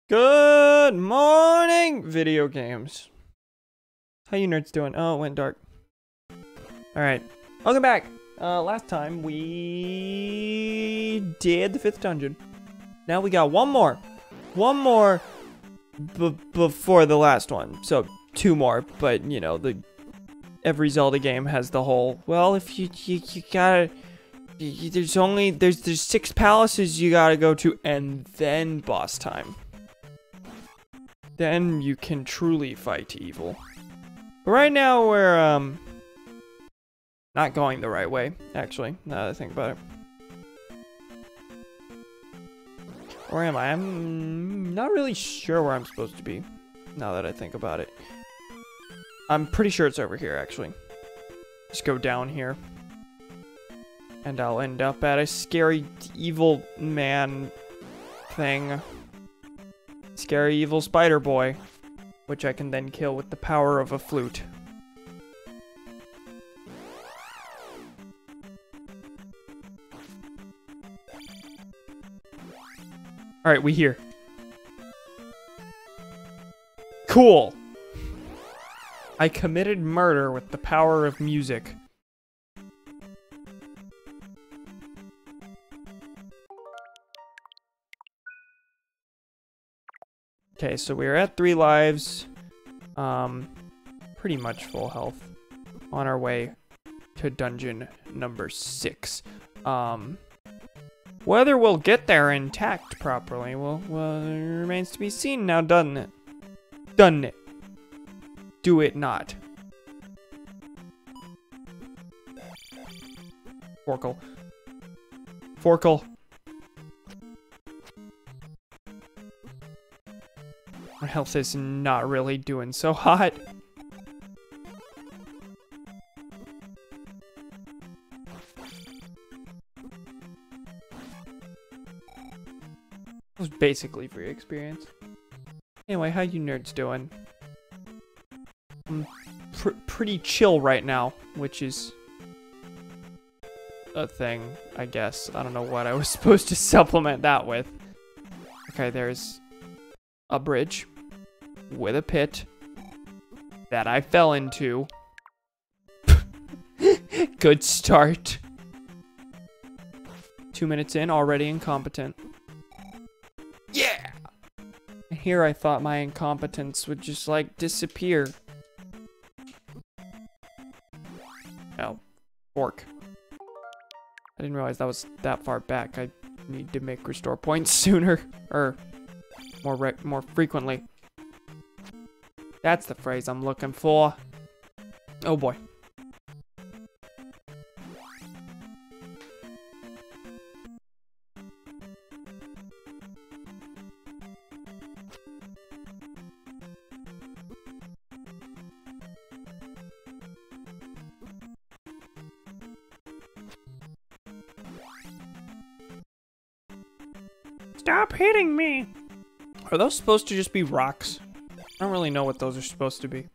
Good morning, video games. How you nerds doing? Oh, it went dark. Alright, welcome back. Last time we did the 5th dungeon. Now we got one more. One more before the last one. So, 2 more, but you know, every Zelda game has the whole, well, if you gotta, there's 6 palaces you gotta go to, and then boss time. Then you can truly fight evil. But right now we're not going the right way, actually, now that I think about it. Where am I? I'm not really sure where I'm supposed to be, now that I think about it. I'm pretty sure it's over here, actually. Just go down here. And I'll end up at a scary evil man thing. Scary evil spider boy, which I can then kill with the power of a flute. Alright, we here. Cool! I committed murder with the power of music. Okay, so we're at 3 lives. Pretty much full health. On our way to dungeon number 6. Whether we'll get there intact properly, well, it remains to be seen now, doesn't it? Doesn't it? Do it not. Forkle. Forkle. My health is not really doing so hot. It was basically free experience. Anyway, how you nerds doing? I'm pretty chill right now, which is a thing, I guess. I don't know what I was supposed to supplement that with. Okay, there's a bridge with a pit that I fell into. Good start. 2 minutes in, already incompetent. Yeah! Here I thought my incompetence would just like disappear. Oh, fork. I didn't realize that was that far back. I need to make restore points sooner, or more frequently. That's the phrase I'm looking for. Oh boy. Stop hitting me! Are those supposed to just be rocks? I don't really know what those are supposed to be.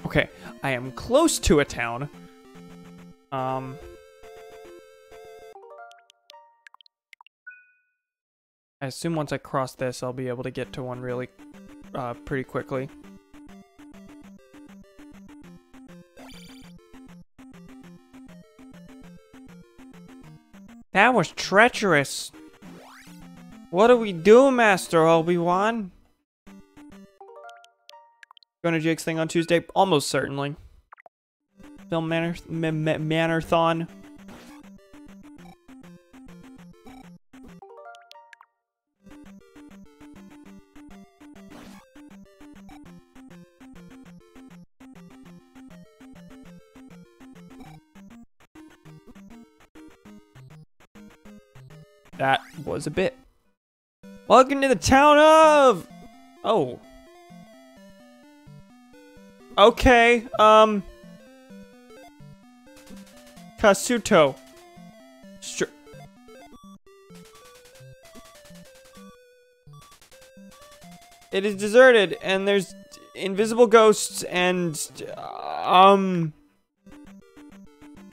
Okay, I am close to a town. I assume once I cross this, I'll be able to get to one really, pretty quickly. That was treacherous. What do we do, Master Obi-Wan? Going to Jake's thing on Tuesday? Almost certainly. Film Marathon. That was a bit. Welcome to the town of... Oh. Okay, Kasuto. It is deserted, and there's invisible ghosts, and,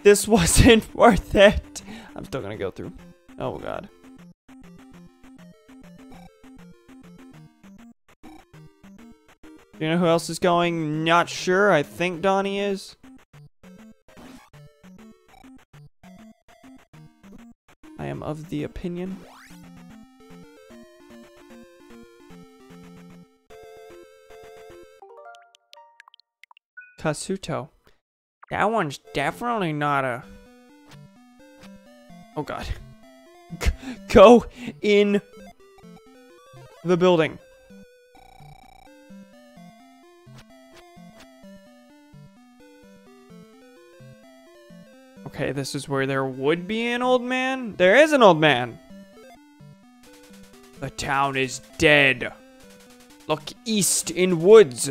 This wasn't worth it. I'm still gonna go through. Oh god. You know who else is going? Not sure. I think Donnie is. I am of the opinion. Kasuto. That one's definitely not a... Oh god. Go in the building. Okay, this is where there would be an old man. There is an old man. The town is dead. Look east in woods.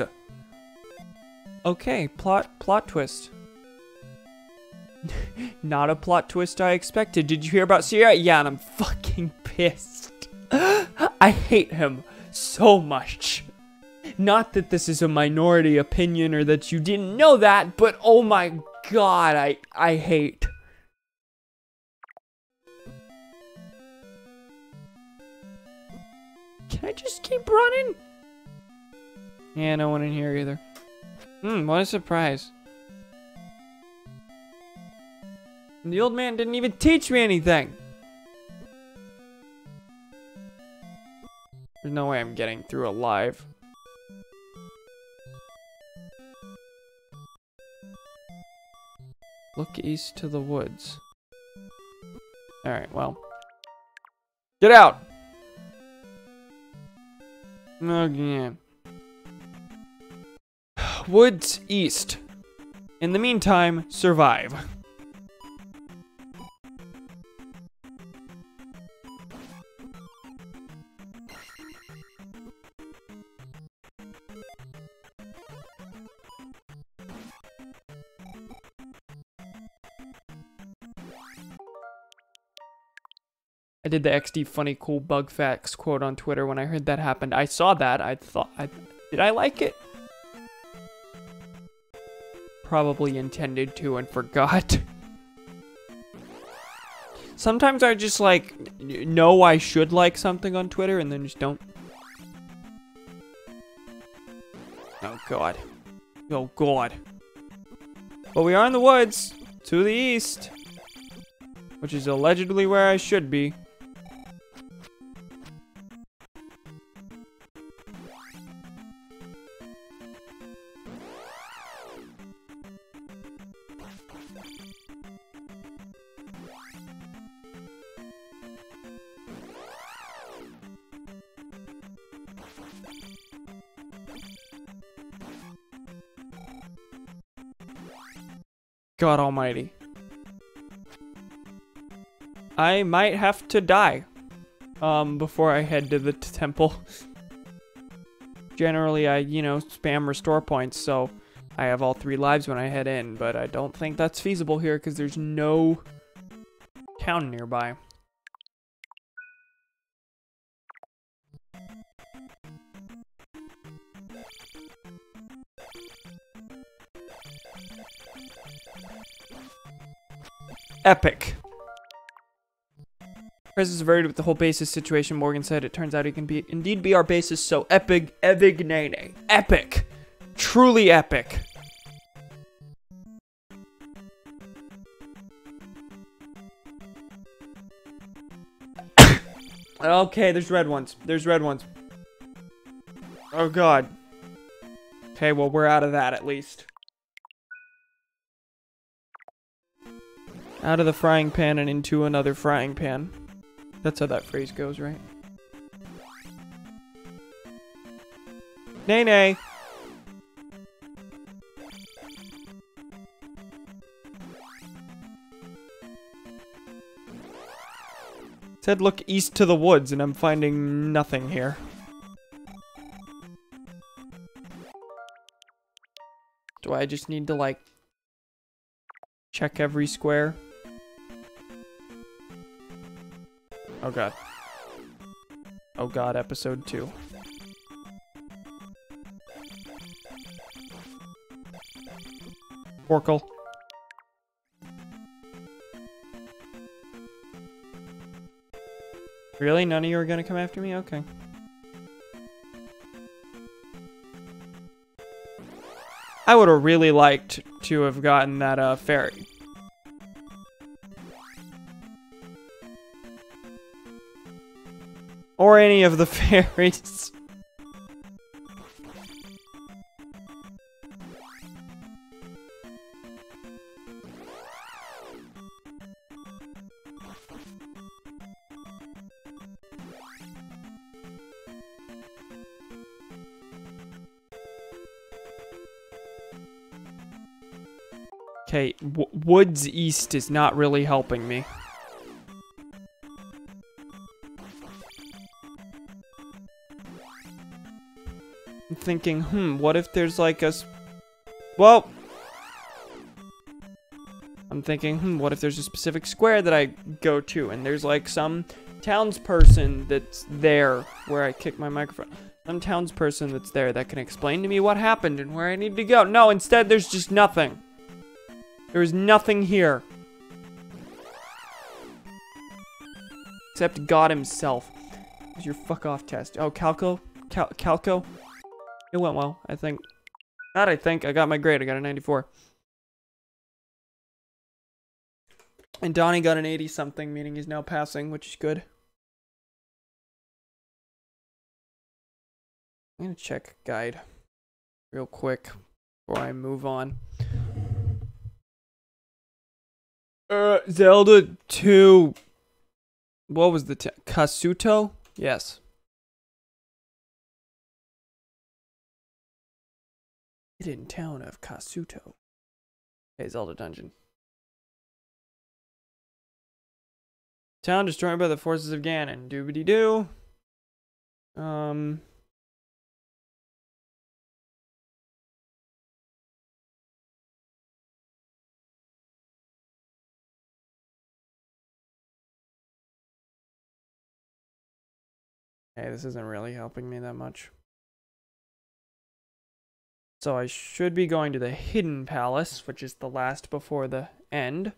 Okay, plot twist. Not a plot twist I expected. Did you hear about Sierra? Yeah, and I'm fucking pissed. I hate him so much. Not that this is a minority opinion or that you didn't know that, but oh my god, I hate. Can I just keep running? Yeah, no one in here either. What a surprise. And the old man didn't even teach me anything. There's no way I'm getting through alive. Look east to the woods. Alright, well. Get out! Again. Woods east. In the meantime, survive. I did the XD funny cool bug facts quote on Twitter when I heard that happened. I saw that. I thought, did I like it? Probably intended to and forgot. Sometimes I just like know I should like something on Twitter and then just don't. Oh god. Oh god. But we are in the woods to the east, which is allegedly where I should be. God almighty. I might have to die before I head to the temple. Generally, I, you know, spam restore points, so I have all 3 lives when I head in, but I don't think that's feasible here because there's no town nearby. Epic. Chris is averted with the whole basis situation. Morgan said it turns out he can indeed be our basis, so epic, evignane. Epic. Truly epic. Okay, there's red ones. There's red ones. Oh god. Okay, well we're out of that at least. Out of the frying pan and into another frying pan. That's how that phrase goes, right? Nay, nay. It said look east to the woods, and I'm finding nothing here. Do I just need to, like, check every square? Oh god. Oh god, episode 2. Oracle. Really? None of you are gonna come after me? Okay. I would have really liked to have gotten that fairy. Or any of the fairies. Okay, Woods East is not really helping me. I'm thinking, what if there's like well, I'm thinking, what if there's a specific square that I go to and there's like some townsperson that's there where I kick my microphone. Some townsperson that's there that can explain to me what happened and where I need to go. No, instead there's just nothing. There is nothing here. Except God himself. It's your fuck off test. Oh, Calco? Calco? It went well, I think. Not I think. I got my grade. I got a 94. And Donnie got an 80-something, meaning he's now passing, which is good. I'm gonna check guide real quick before I move on. Zelda 2. What was the Kasuto? Yes. Hidden town of Kasuto. Okay, Zelda dungeon. Town destroyed by the forces of Ganon. Doobity doo. Hey, this isn't really helping me that much. So I should be going to the Hidden Palace, which is the last before the end.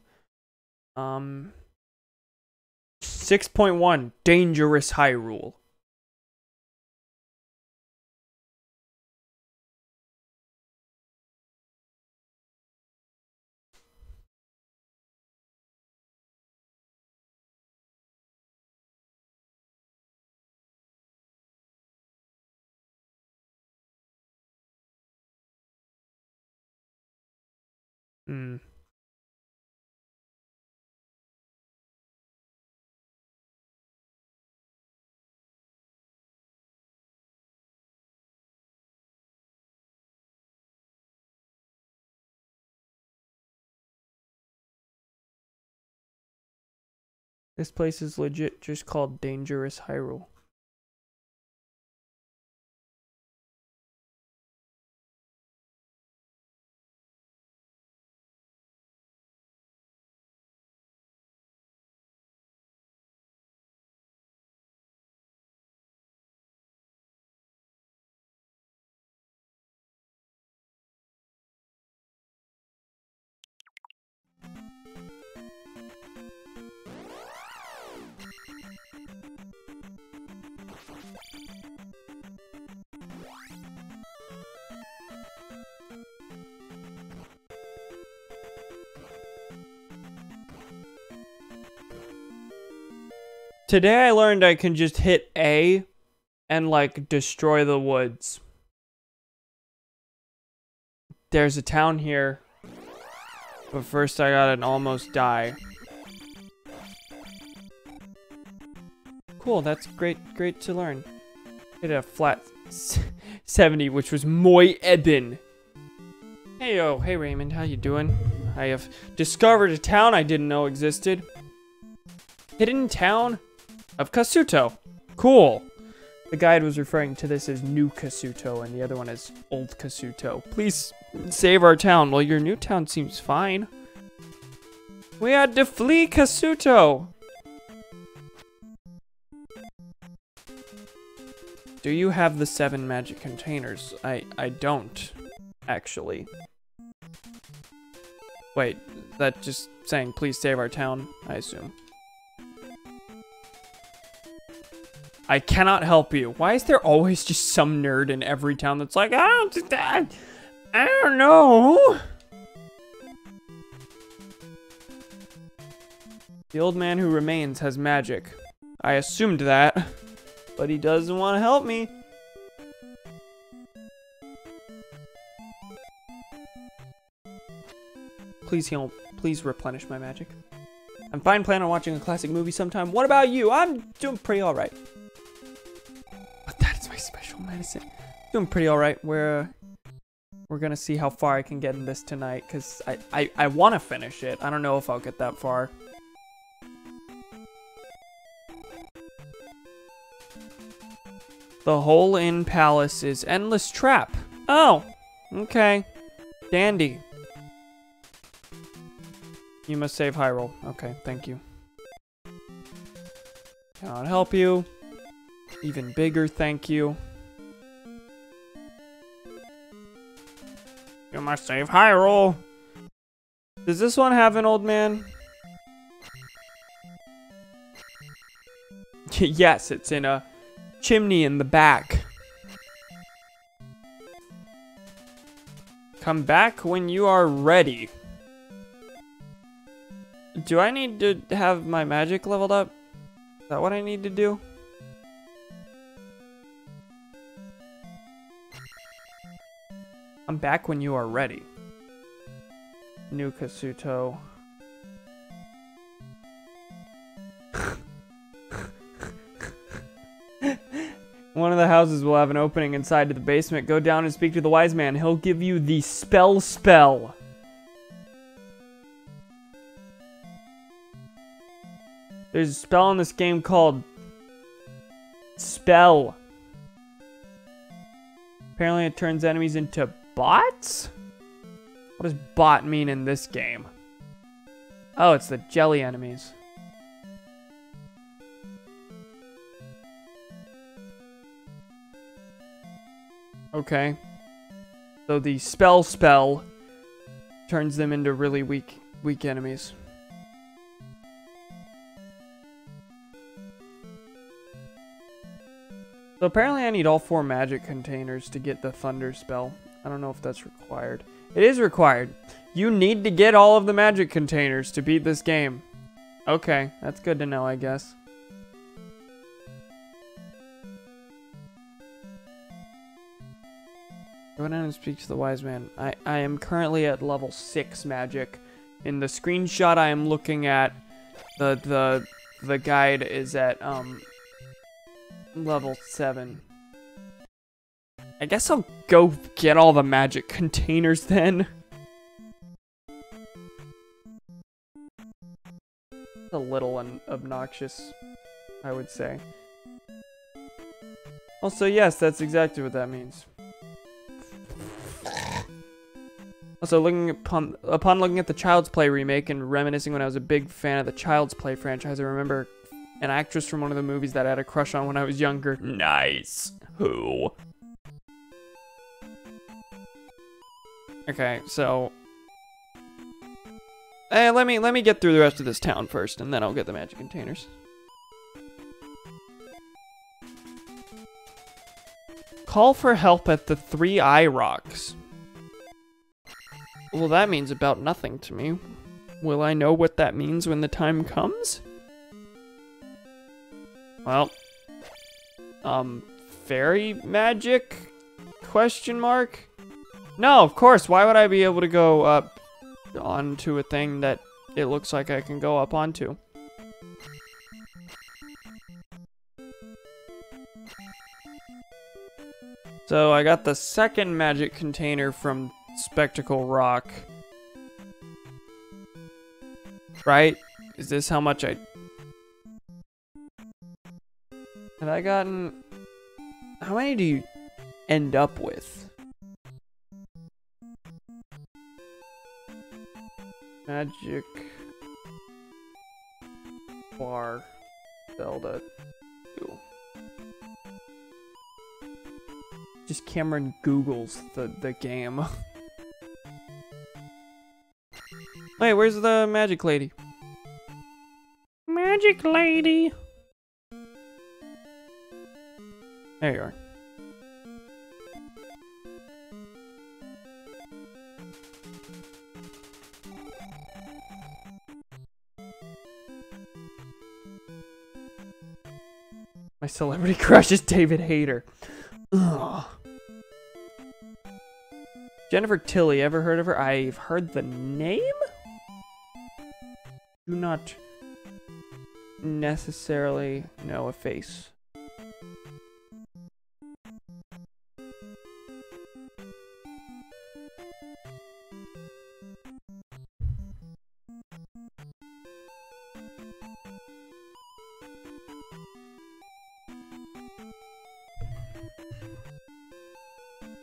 6.1, Dangerous Hyrule. This place is legit just called Dangerous Hyrule. Today I learned I can just hit A and like destroy the woods. There's a town here. But first I gotta almost die. Cool, that's great to learn. Hit a flat 70, which was Moy Eben. Hey yo, hey Raymond, how you doing? I have discovered a town I didn't know existed. Hidden town of Kasuto. Cool. The guide was referring to this as New Kasuto and the other one as Old Kasuto. Please save our town. Well, your new town seems fine. We had to flee Kasuto. Do you have the 7 magic containers? I don't, actually. Wait, that just saying please save our town, I assume. I cannot help you. Why is there always just some nerd in every town that's like, I don't know. The old man who remains has magic. I assumed that, but he doesn't want to help me. Please heal. Please replenish my magic. I'm fine planning on watching a classic movie sometime. What about you? I'm doing pretty alright. But that is my special medicine. Doing pretty alright. We're gonna see how far I can get in this tonight, because I want to finish it. I don't know if I'll get that far. The hole in palace is endless trap. Oh, okay. Dandy. You must save Hyrule. Okay, thank you. Cannot help you. Even bigger thank you. You must save Hyrule. Does this one have an old man? Yes, it's in a chimney in the back. Come back when you are ready. Do I need to have my magic leveled up? Is that what I need to do? I'm back when you are ready. New Kasuto. One of the houses will have an opening inside to the basement. Go down and speak to the wise man. He'll give you the spell. There's a spell in this game called Spell. Apparently it turns enemies into bots? What does bot mean in this game? Oh, it's the jelly enemies. Okay. So the spell turns them into really weak enemies. So apparently I need all 4 magic containers to get the thunder spell. I don't know if that's required. It is required. You need to get all of the magic containers to beat this game. Okay, that's good to know, I guess. Go down and speak to the wise man. I am currently at level 6 magic. In the screenshot I am looking at, the guide is at level 7. I guess I'll go get all the magic containers then. A little obnoxious, I would say. Also, yes, that's exactly what that means. Also, upon looking at the Child's Play remake and reminiscing when I was a big fan of the Child's Play franchise, I remember an actress from one of the movies that I had a crush on when I was younger. Nice. Who? Okay, so let me get through the rest of this town first, and then I'll get the magic containers. Call for help at the 3 Eye Rocks. Well, that means about nothing to me. Will I know what that means when the time comes? Well, fairy magic? Question mark? No, of course. Why would I be able to go up onto a thing that it looks like I can go up onto? So I got the second magic container from Spectacle Rock. Right? Is this how much I... Have I gotten... How many do you end up with? Magic bar Zelda 2. Just Cameron Googles the game. Wait, where's the magic lady? Magic lady. There you are. My celebrity crush is David Hayter. Ugh. Jennifer Tilly, ever heard of her? I've heard the name? Do not necessarily know a face.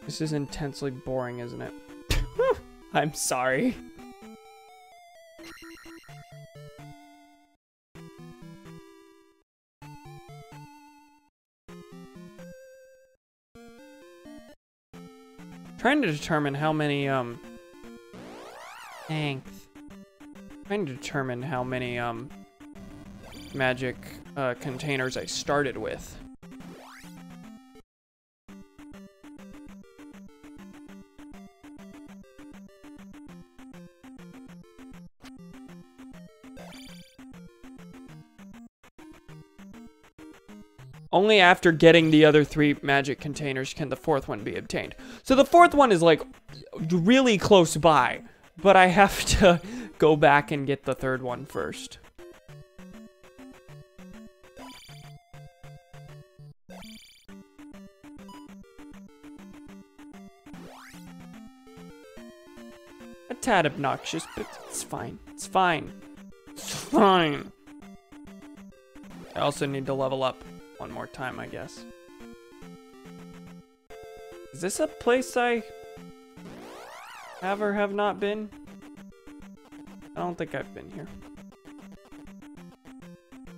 This is intensely boring, isn't it? I'm sorry. Trying to determine how many, magic, containers I started with. Only after getting the other 3 magic containers can the 4th one be obtained. So the 4th one is like really close by, but I have to go back and get the 3rd one first. A tad obnoxious, but it's fine. It's fine. It's fine. I also need to level up one more time, I guess. Is this a place I have or have not been? I don't think I've been here.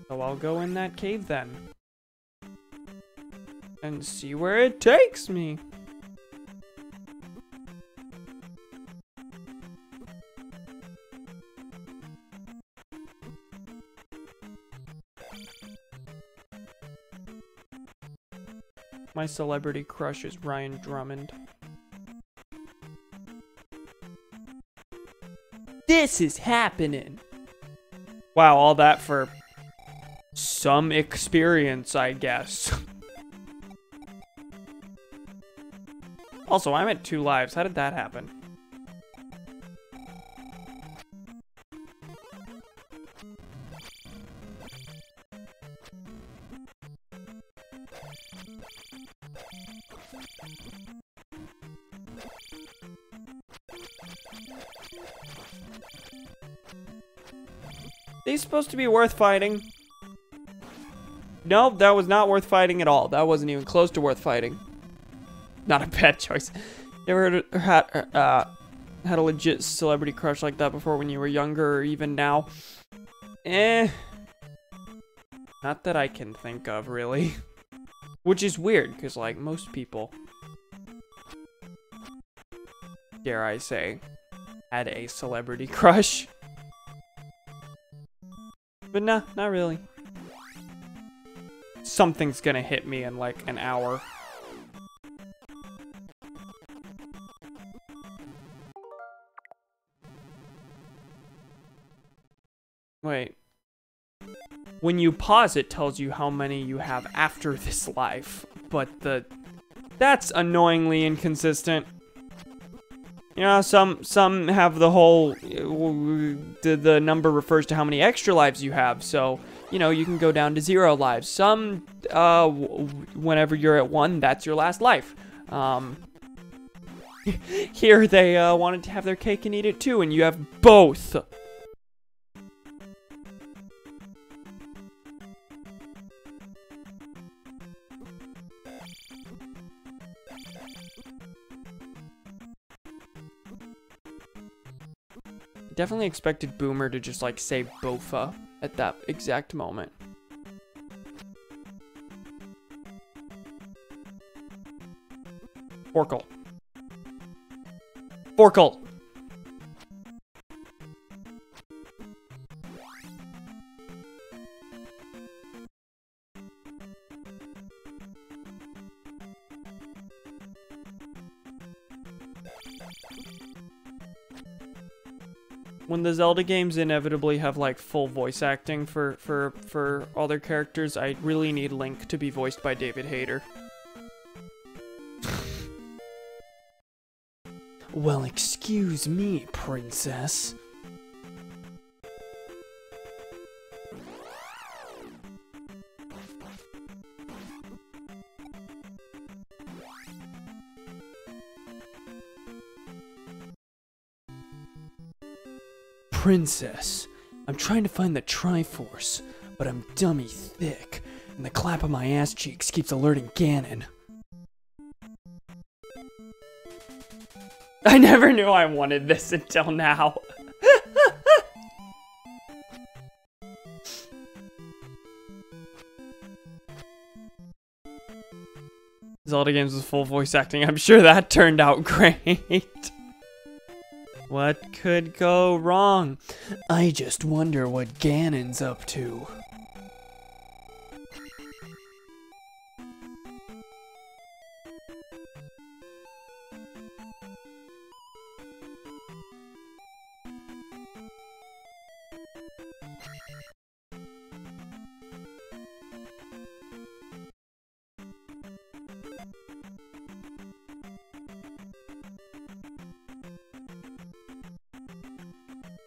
So I'll go in that cave then. And see where it takes me. My celebrity crush is Ryan Drummond. This is happening. Wow, all that for some experience, I guess. Also, I'm at 2 lives. How did that happen? These supposed to be worth fighting? Nope, that was not worth fighting at all. That wasn't even close to worth fighting. Not a bad choice. You ever heard or had a legit celebrity crush like that before when you were younger or even now? Not that I can think of, really. Which is weird, because, like, most people, dare I say, had a celebrity crush. But nah, not really. Something's gonna hit me in, like, an hour. Wait. When you pause, it tells you how many you have after this life. But that's annoyingly inconsistent. You know, some have the whole, the number refers to how many extra lives you have. So, you know, you can go down to 0 lives. Some, whenever you're at 1, that's your last life. Here they wanted to have their cake and eat it too, and you have both. Definitely expected Boomer to just, like, say Bofa at that exact moment. Forkle. Forkle! When the Zelda games inevitably have like full voice acting for all their characters, I really need Link to be voiced by David Hayter. Well, excuse me, princess. Princess, I'm trying to find the Triforce, but I'm dummy thick, and the clap of my ass cheeks keeps alerting Ganon. I never knew I wanted this until now. Zelda games with full voice acting, I'm sure that turned out great. What could go wrong? I just wonder what Ganon's up to.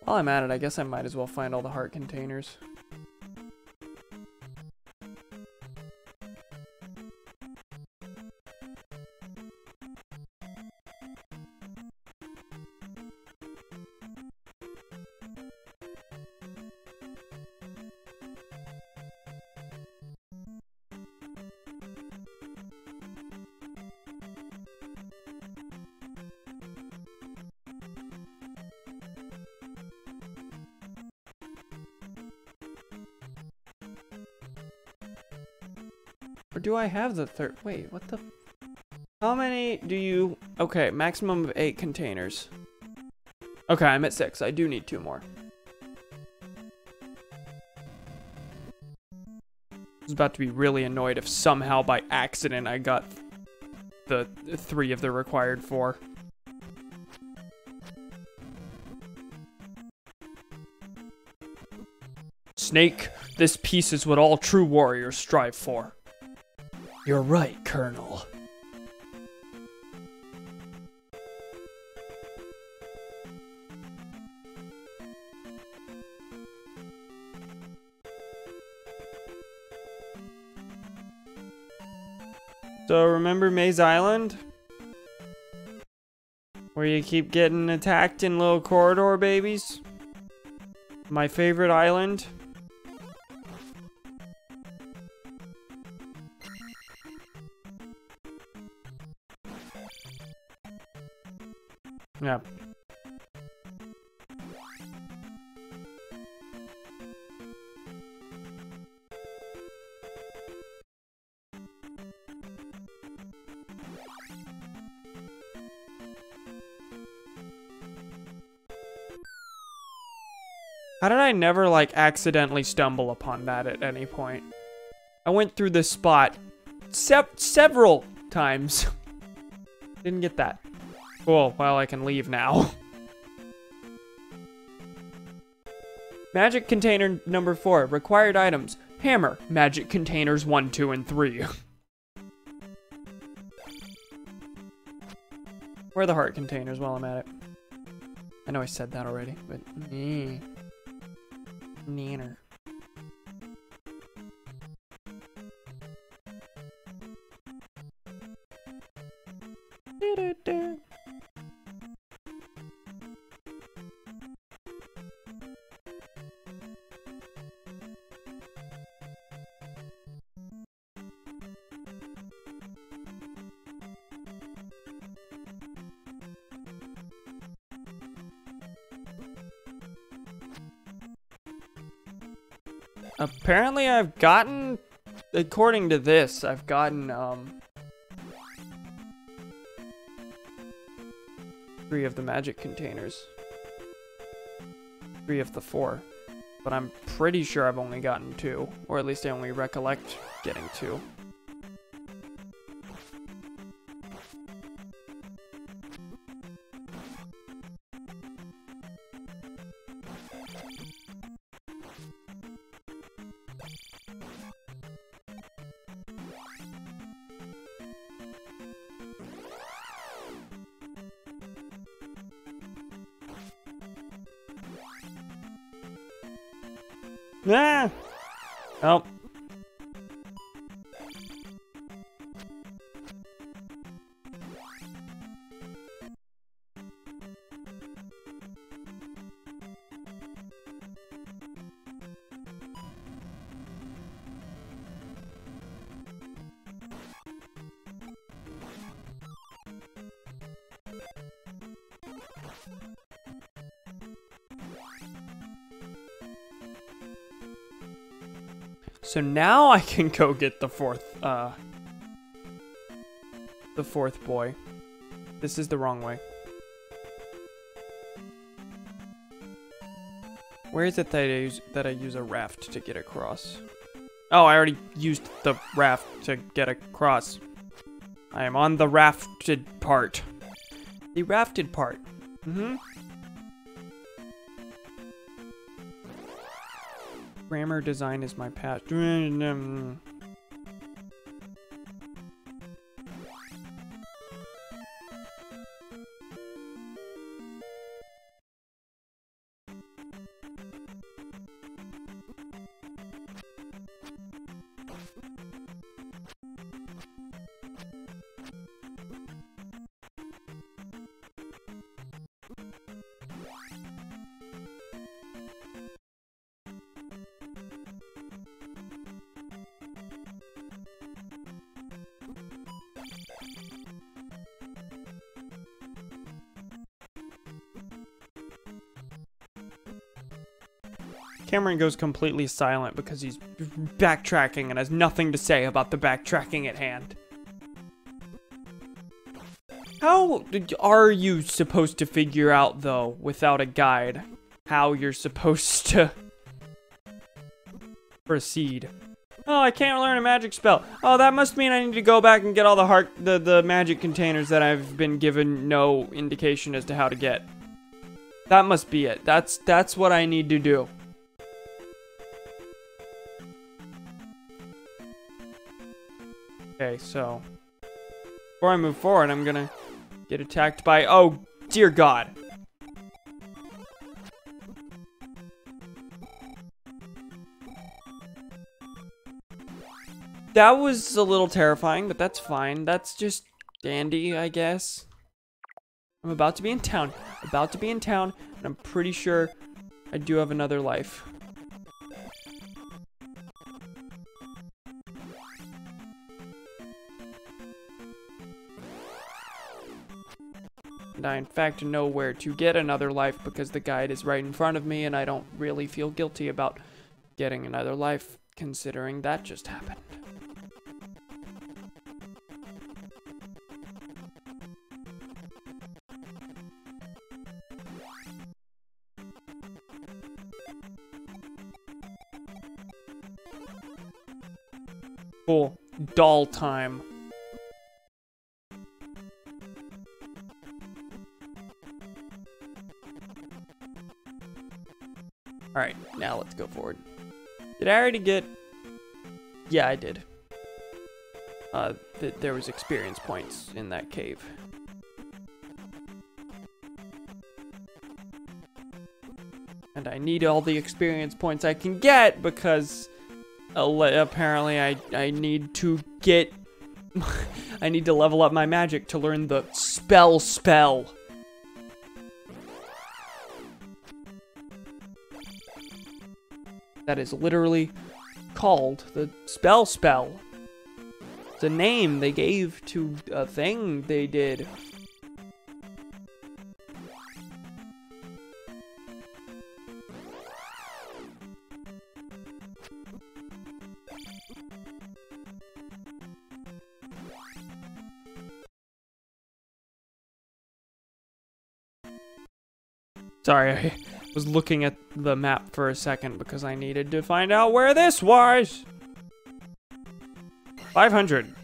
While I'm at it, I guess I might as well find all the heart containers. Or do I have the third? Wait, what the? How many do you? Okay, maximum of 8 containers. Okay, I'm at 6. I do need 2 more. I was about to be really annoyed if somehow by accident I got the 3 of the required 4. Snake, this peace is what all true warriors strive for. You're right, Colonel. So remember Maze Island? Where you keep getting attacked in little corridor babies? My favorite island? Yeah. How did I never, like, accidentally stumble upon that at any point? I went through this spot several times. Didn't get that. Cool, well, I can leave now. Magic container number 4. Required items. Hammer. Magic containers 1, 2, and 3. Where are the heart containers while I'm at it? I know I said that already, but... Neener. Apparently I've gotten, according to this, I've gotten, 3 of the magic containers. 3 of the 4. But I'm pretty sure I've only gotten 2. Or at least I only recollect getting 2. Ah! Oh. So now I can go get the fourth boy. This is the wrong way. Where is it that I use a raft to get across? Oh, I already used the raft to get across. I am on the rafted part. The rafted part. Mm-hmm. Grammar design is my path. Cameron goes completely silent because he's backtracking and has nothing to say about the backtracking at hand. How are you supposed to figure out, though, without a guide, how you're supposed to proceed? Oh, I can't learn a magic spell. Oh, that must mean I need to go back and get all the magic containers that I've been given no indication as to how to get. That must be it. That's what I need to do. Okay, so before I move forward, I'm gonna get attacked by, oh dear God. That was a little terrifying, but that's fine. That's just dandy, I guess. I'm about to be in town. And I'm pretty sure I do have another life. And I, in fact, know where to get another life because the guide is right in front of me, and I don't really feel guilty about getting another life, considering that just happened. Cool. Doll time. Alright, now let's go forward. Did I already get... Yeah, I did. There was experience points in that cave. And I need all the experience points I can get because... apparently I need to get... I need to level up my magic to learn the spell. That is literally called the spell. It's a name they gave to a thing they did. Sorry, I was looking at the map for a second because I needed to find out where this was. 500.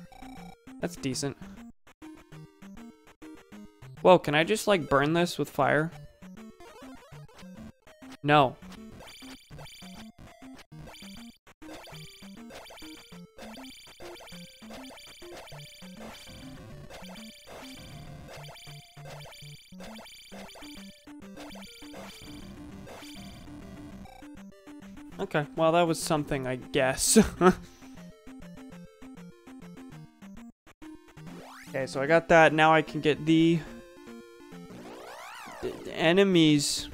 That's decent. Whoa, can I just like burn this with fire? No. Okay, well that was something, I guess. Okay, so I got that. Now I can get the enemies.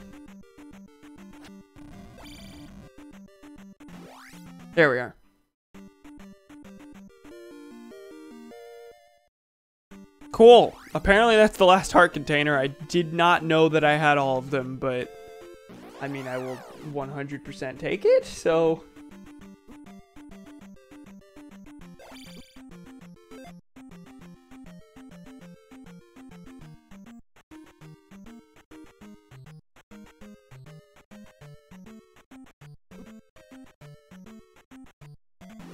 There we are. Cool. Apparently that's the last heart container. I did not know that I had all of them, but I mean, I will 100% take it, so...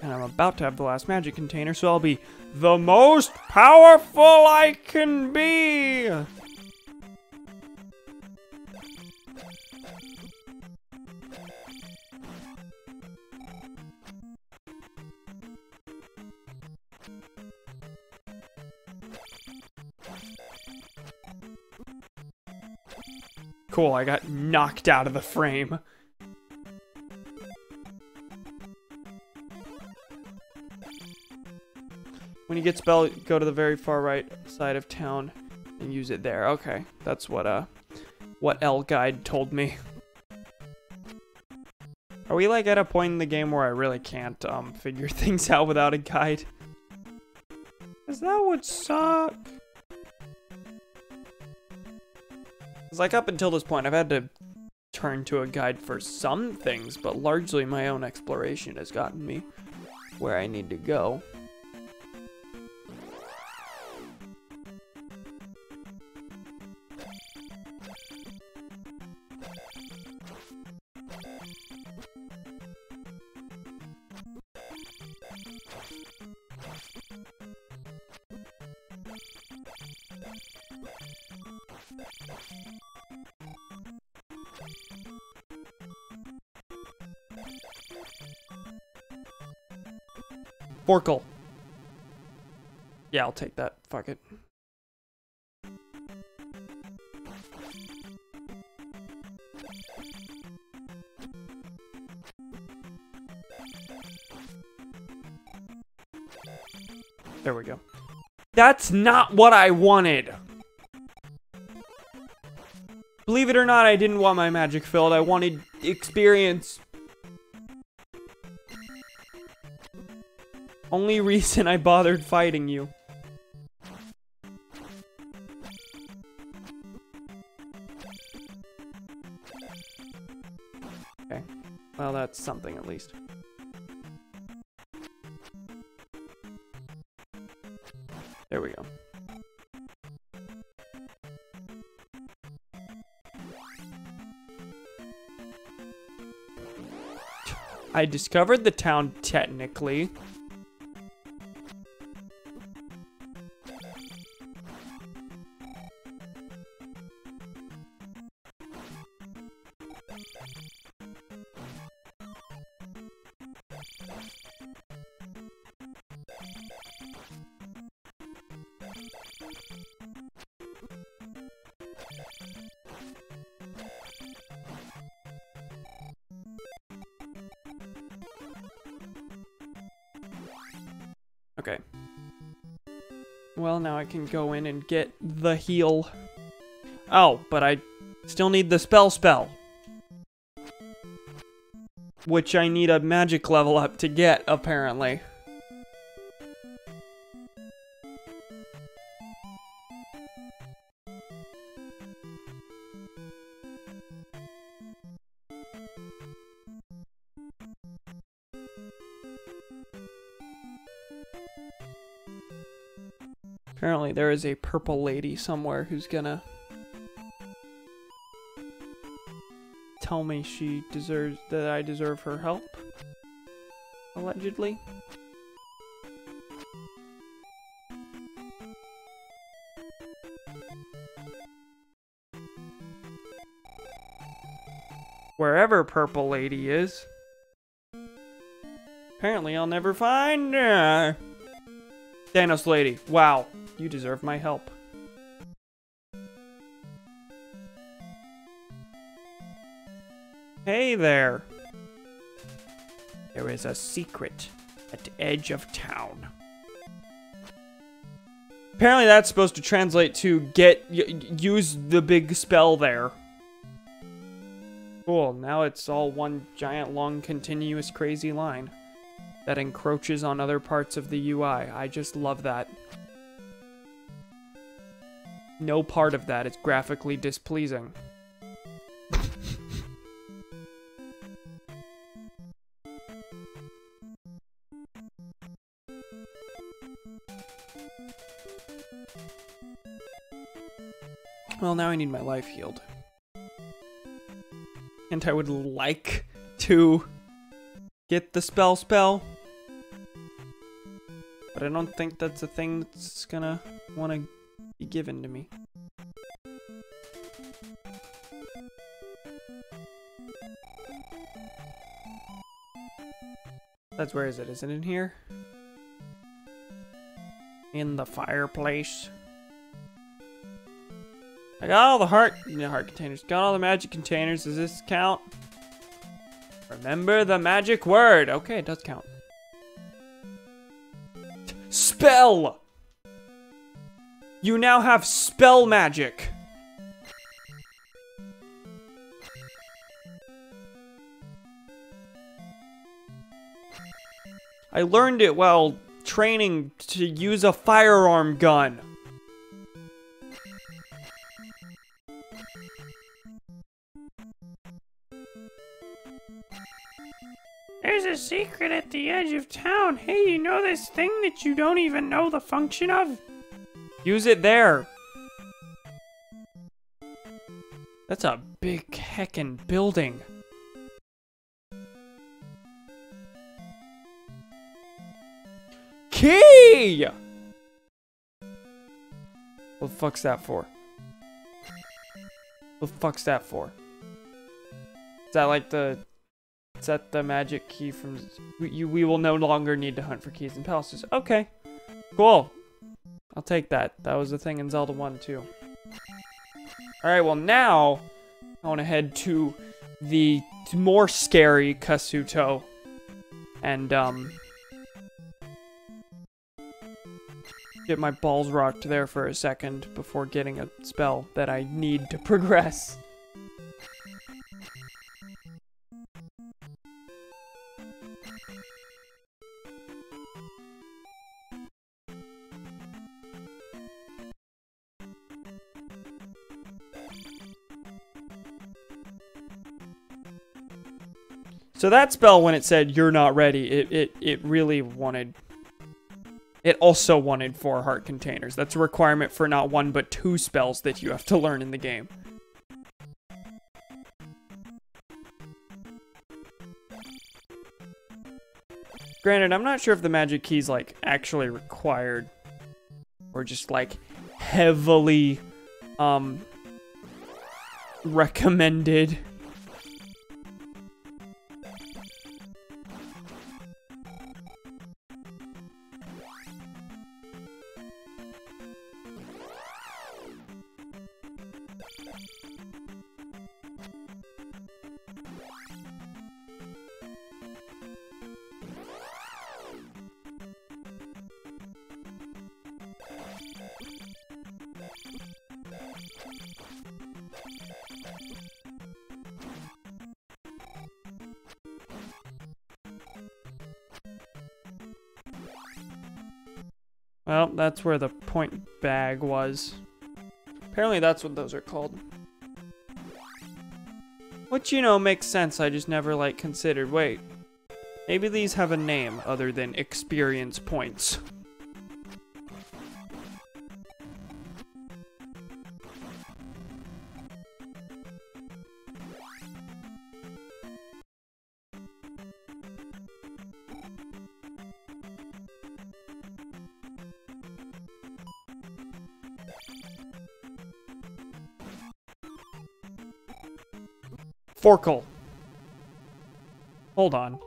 And I'm about to have the last magic container, so I'll be the most powerful I can be! Cool, I got knocked out of the frame. When you get spell, go to the very far right side of town and use it there. Okay, that's what L Guide told me. Are we like at a point in the game where I really can't figure things out without a guide? 'Cause that would suck. 'Cause like up until this point, I've had to turn to a guide for some things, but largely my own exploration has gotten me where I need to go. Forkle. Yeah, I'll take that. Fuck it. There we go. That's not what I wanted. Believe it or not, I didn't want my magic filled. I wanted experience. Only reason I bothered fighting you. Okay. Well, that's something at least. There we go. I discovered the town technically. Okay. Well, now I can go in and get the heal. Oh, but I still need the spell. Which I need a magic level up to get, apparently. Apparently there is a purple lady somewhere who's gonna tell me she deserves, that I deserve her help. Allegedly. Wherever purple lady is. Apparently I'll never find her. Thanos lady, wow. You deserve my help. Hey there. There is a secret at the edge of town. Apparently that's supposed to translate to use the big spell there. Cool, now it's all one giant, long, continuous, crazy line that encroaches on other parts of the UI. I just love that. No part of that is graphically displeasing. Well, now I need my life healed. And I would like to get the spell, but I don't think that's a thing that's gonna want to be given to me. That's where is it? Is it in here? In the fireplace. I got all the heart containers. Got all the magic containers. Does this count? Remember the magic word. Okay, it does count. Spell! You now have spell magic. I learned it while training to use a firearm gun. There's a secret at the edge of town. Hey, you know this thing that you don't even know the function of? Use it there. That's a big heckin' building. Key! What the fuck's that for? What the fuck's that for? Is that like the... Is that the magic key from... We will no longer need to hunt for keys in palaces. Okay. Cool. I'll take that. That was the thing in Zelda 1 too. Alright, well now... I want to head to the more scary Kasuto. And, get my balls rocked there for a second before getting a spell that I need to progress. So that spell, when it said you're not ready, it really wanted... It also wanted 4 heart containers. That's a requirement for not 1 but 2 spells that you have to learn in the game. Granted, I'm not sure if the magic key's like actually required or just like heavily recommended. Well, that's where the point bag was. Apparently that's what those are called. Which, you know, makes sense. I just never, like, considered. Wait. Maybe these have a name other than experience points. Forkle. Hold on.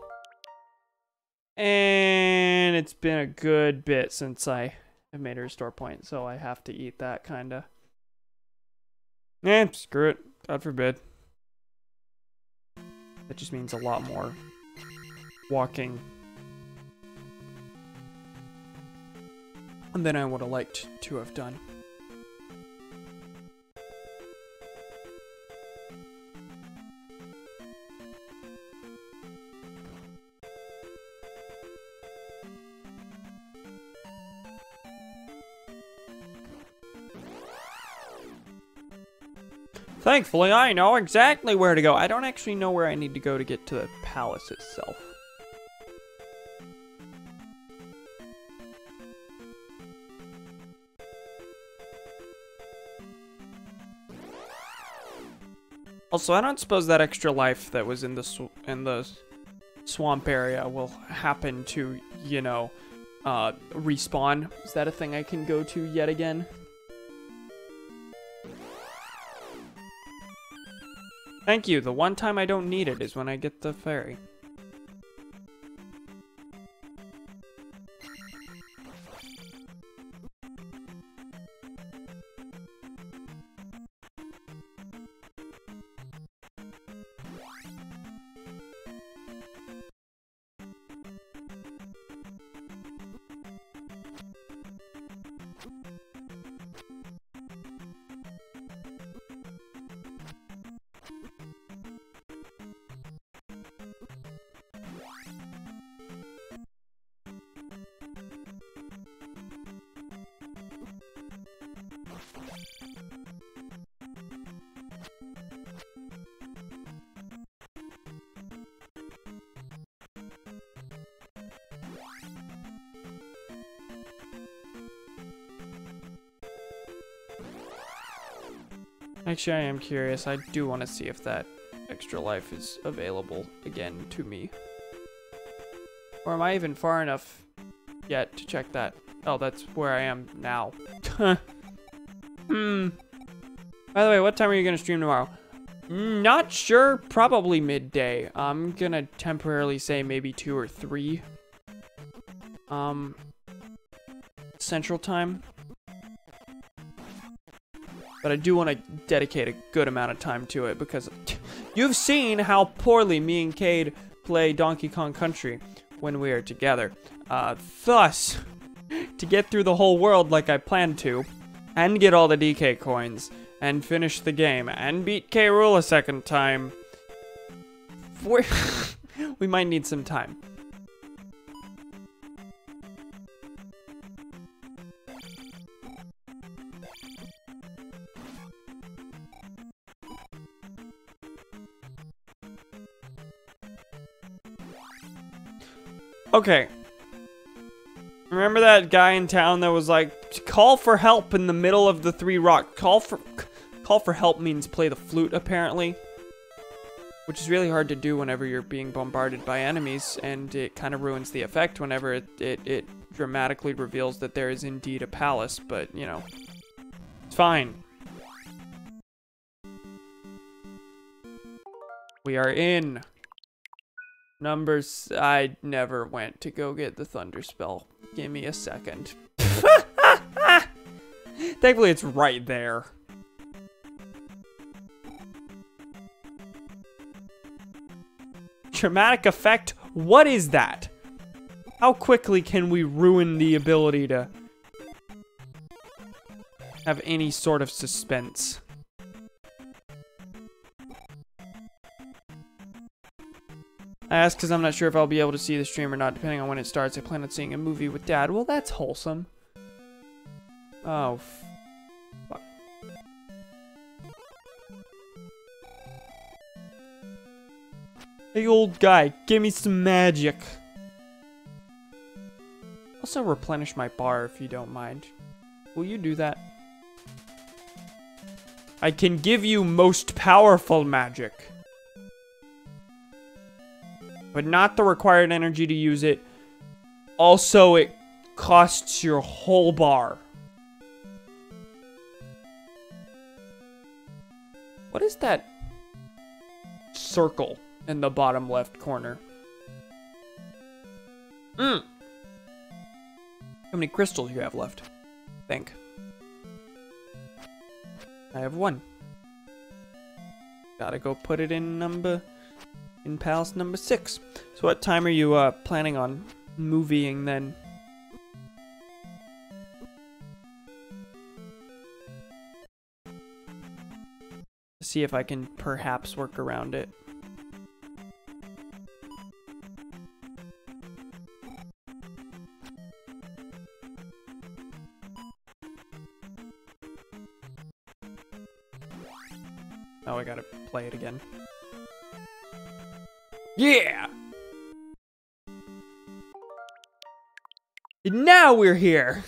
And it's been a good bit since I have made a restore point, so I have to eat that, kinda. Screw it. God forbid. That just means a lot more walking than I would have liked to have done. Thankfully, I know exactly where to go. I don't actually know where I need to go to get to the palace itself. Also, I don't suppose that extra life that was in the swamp area will happen to, you know, respawn. Is that a thing I can go to yet again? Thank you. The one time I don't need it is when I get the fairy. Actually, I am curious. I do want to see if that extra life is available again to me. Or am I even far enough yet to check that? Oh, that's where I am now. By the way, what time are you going to stream tomorrow? Not sure. Probably midday. I'm going to temporarily say maybe 2 or 3. Central time. But I do want to dedicate a good amount of time to it because you've seen how poorly me and Cade play Donkey Kong Country when we are together. Thus, to get through the whole world like I planned to, and get all the DK coins, and finish the game, and beat K. Rool a second time, we might need some time. Okay. Remember that guy in town that was like, call for help in the middle of the 3 rock. Call for help means play the flute, apparently. Which is really hard to do whenever you're being bombarded by enemies, and it kind of ruins the effect whenever it dramatically reveals that there is indeed a palace, but, you know, it's fine. We are in. Numbers, I never went to go get the thunder spell. Give me a second. Thankfully, it's right there. Dramatic effect? What is that? How quickly can we ruin the ability to have any sort of suspense? I ask because I'm not sure if I'll be able to see the stream or not, depending on when it starts. I plan on seeing a movie with Dad. Well, that's wholesome. Oh, fuck. Hey, old guy, give me some magic. Also, replenish my bar if you don't mind. Will you do that? I can give you most powerful magic, but not the required energy to use it. Also, it costs your whole bar. What is that circle in the bottom left corner? How many crystals you have left? Think. I have 1. Gotta go put it in number in Palace number 6. So what time are you planning on movieing then? See if I can perhaps work around it. Oh, I gotta play it again. Yeah! And now we're here!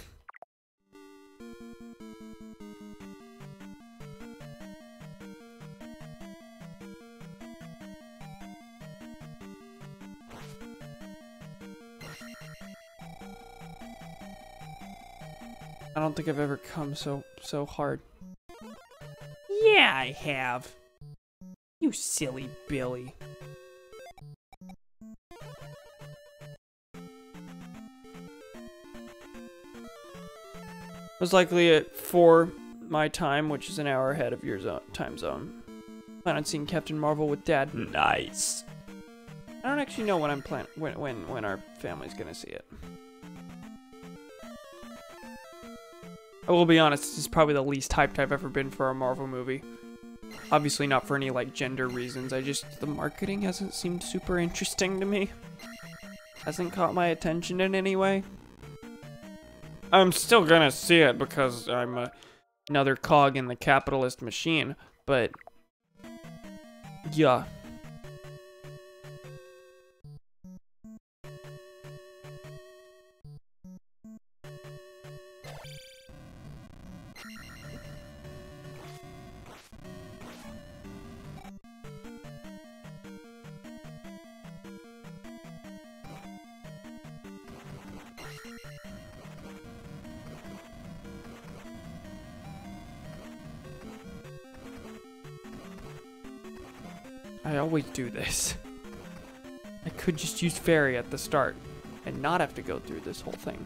I don't think I've ever come so hard. Yeah, I have. You silly Billy. Most likely at 4 my time, which is an hour ahead of your time zone. Plan on seeing Captain Marvel with Dad. Nice. I don't actually know when I'm when our family's gonna see it. I will be honest, this is probably the least hyped I've ever been for a Marvel movie. Obviously not for any, like, gender reasons. The marketing hasn't seemed super interesting to me. Hasn't caught my attention in any way. I'm still gonna see it because I'm another cog in the capitalist machine, but yeah. I always do this. I could just use fairy at the start and not have to go through this whole thing.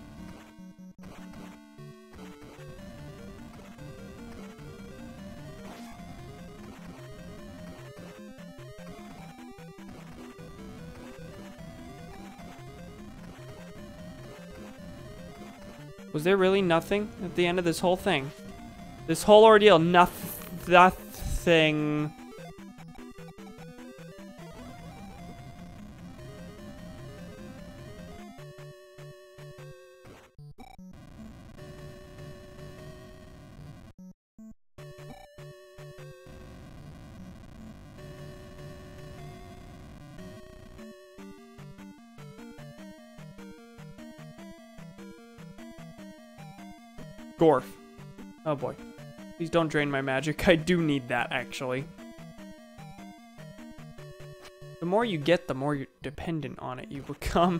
Was there really nothing at the end of this whole thing? This whole ordeal, nothing. Gorf. Oh boy. Please don't drain my magic. I do need that, actually. The more you get, the more you're dependent on it you become.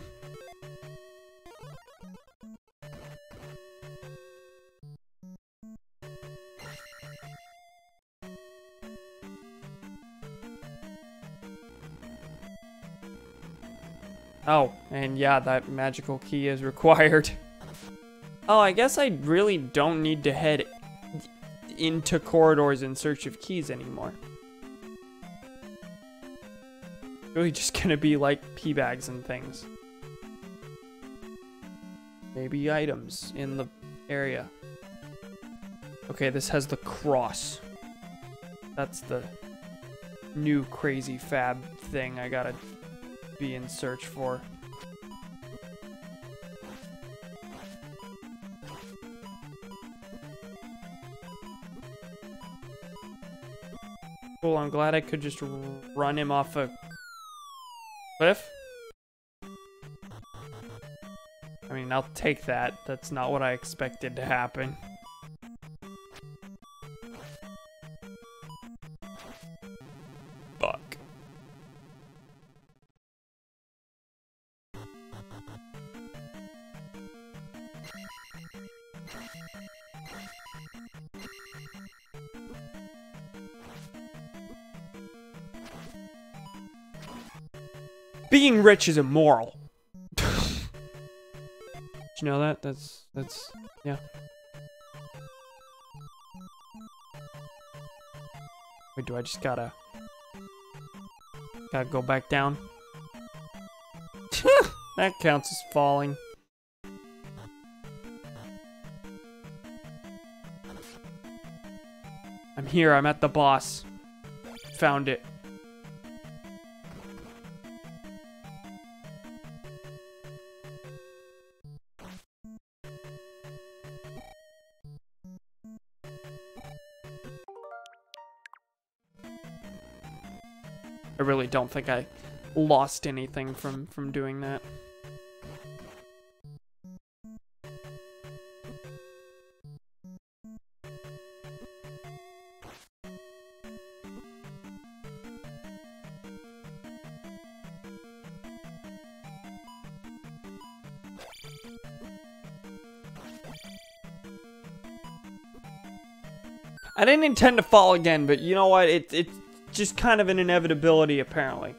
Oh, and yeah, that magical key is required. Oh, I guess I really don't need to head into corridors in search of keys anymore. Really just gonna be like pee bags and things. Maybe items in the area. Okay, this has the cross. That's the new crazy fab thing I gotta be in search for. Cool, I'm glad I could just run him off a cliff. I mean, I'll take that. That's not what I expected to happen. Fuck. Being rich is immoral. Did you know that? That's, yeah. Wait, do I just gotta... Gotta go back down. That counts as falling. I'm here, I'm at the boss. Found it. I really don't think I lost anything from doing that. I didn't intend to fall again, but you know what? It's just kind of an inevitability, apparently.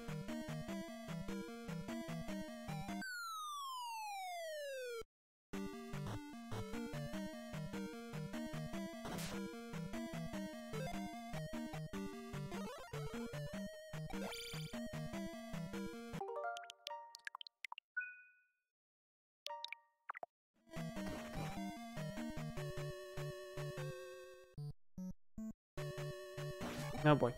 Oh boy.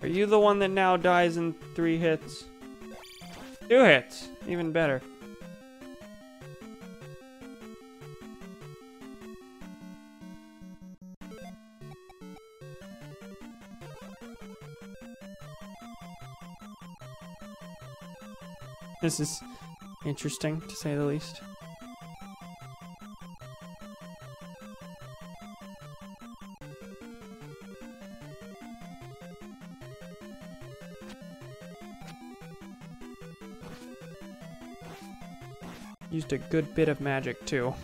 Are you the one that now dies in 3 hits? 2 hits, even better. This is interesting, to say the least. Used a good bit of magic, too.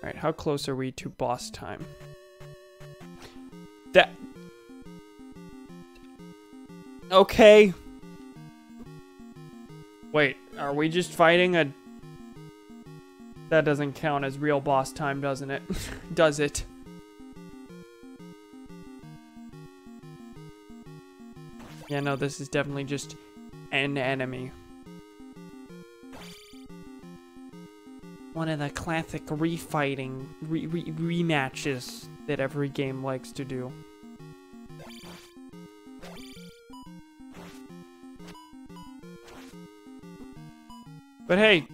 Alright, how close are we to boss time? That... Okay. Wait, are we just fighting a... That doesn't count as real boss time, doesn't it? Does it? Yeah, no, this is definitely just an enemy. One of the classic refighting rematches that every game likes to do. But hey,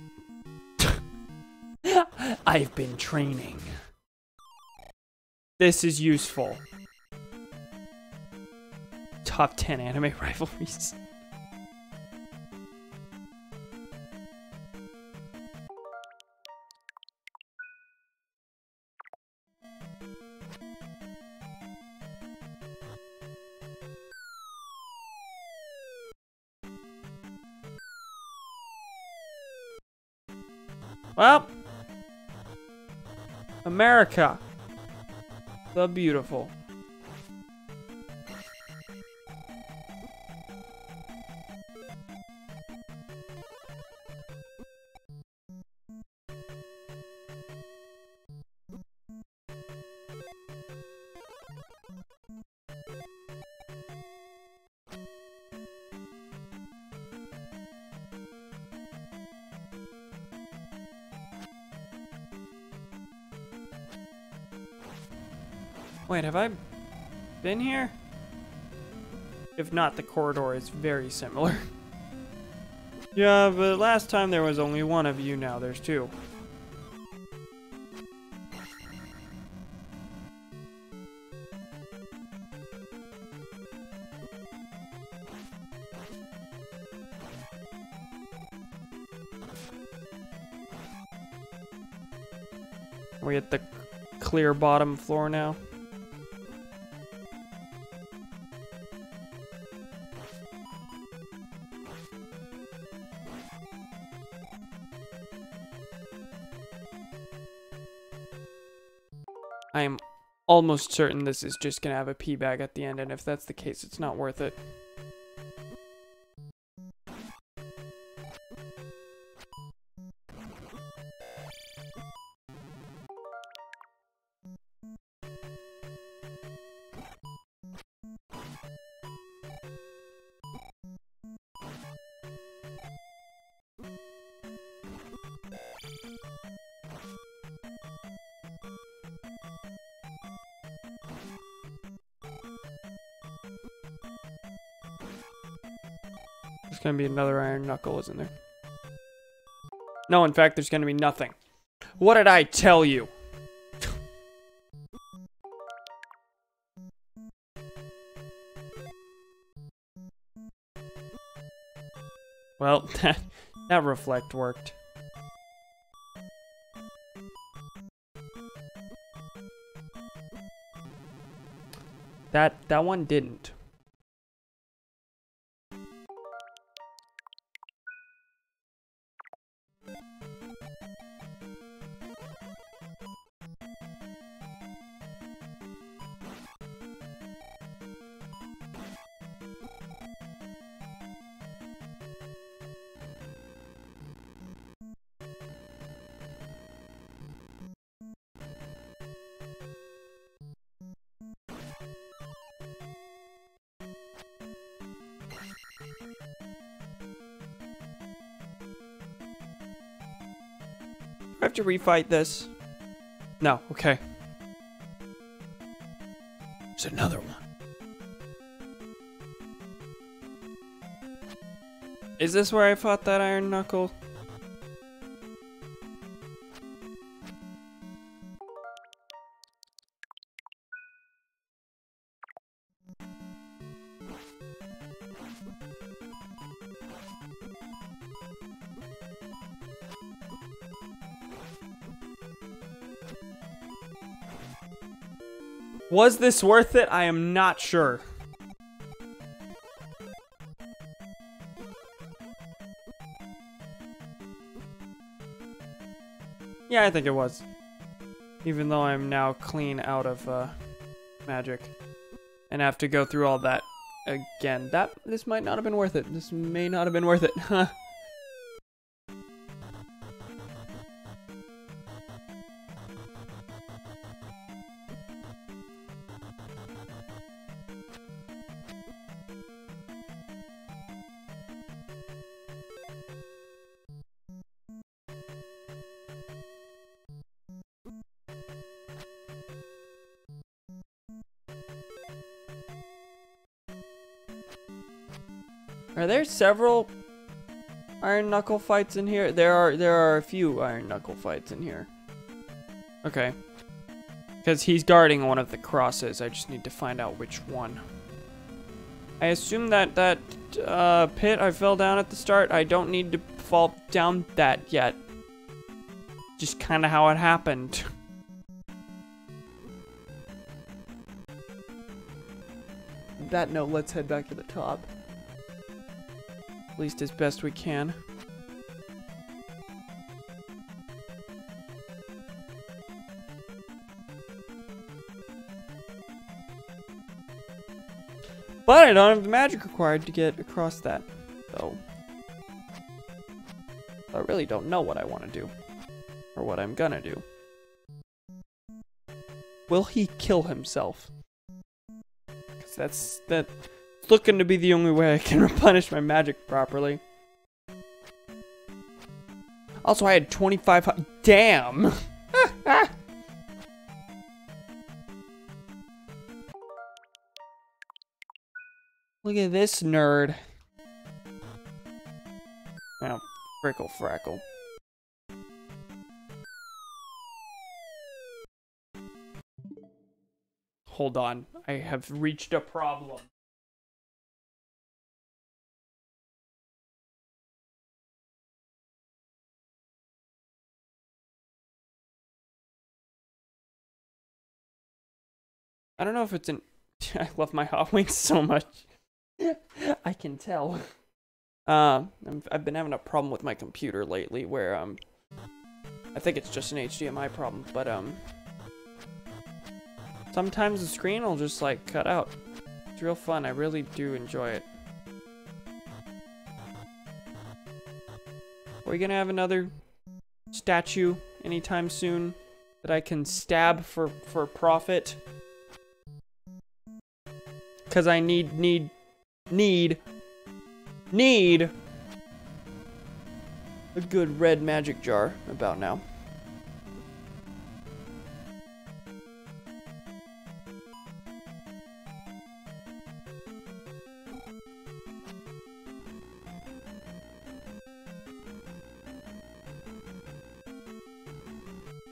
I've been training. This is useful. Top 10 anime rivalries. Well, America, the beautiful. Wait, have I been here? If not, the corridor is very similar. Yeah, but last time there was only one of you, now there's 2. Are we at the clear bottom floor now? I am almost certain this is just gonna have a pee bag at the end, and if that's the case, it's not worth it. There's gonna be another iron knuckle, isn't there? No, in fact, there's gonna be nothing. What did I tell you? Well, that reflect worked. That one didn't. I have to refight this. No, okay. There's another one. Is this where I fought that iron knuckle? Was this worth it? I am not sure. Yeah, I think it was. Even though I'm now clean out of magic. And have to go through all that again. This might not have been worth it. This may not have been worth it. Huh. Are there several iron knuckle fights in here? There are a few iron knuckle fights in here. Okay. Because he's guarding one of the crosses. I just need to find out which one. I assume that pit I fell down at the start, I don't need to fall down that yet. Just kind of how it happened. That note, let's head back to the top. At least as best we can. But I don't have the magic required to get across that, though. I really don't know what I want to do. Or what I'm gonna do. Will he kill himself? Because that's looking to be the only way I can replenish my magic properly. Also, I had 25. Damn! Look at this nerd. Oh, frickle frackle. Hold on, I have reached a problem. I don't know if it's an... I love my hot wings so much. I can tell. I've been having a problem with my computer lately where, I think it's just an HDMI problem, but, sometimes the screen will just like cut out. It's real fun. I really do enjoy it. Are we gonna have another statue anytime soon that I can stab for profit? Cause I need a good red magic jar about now.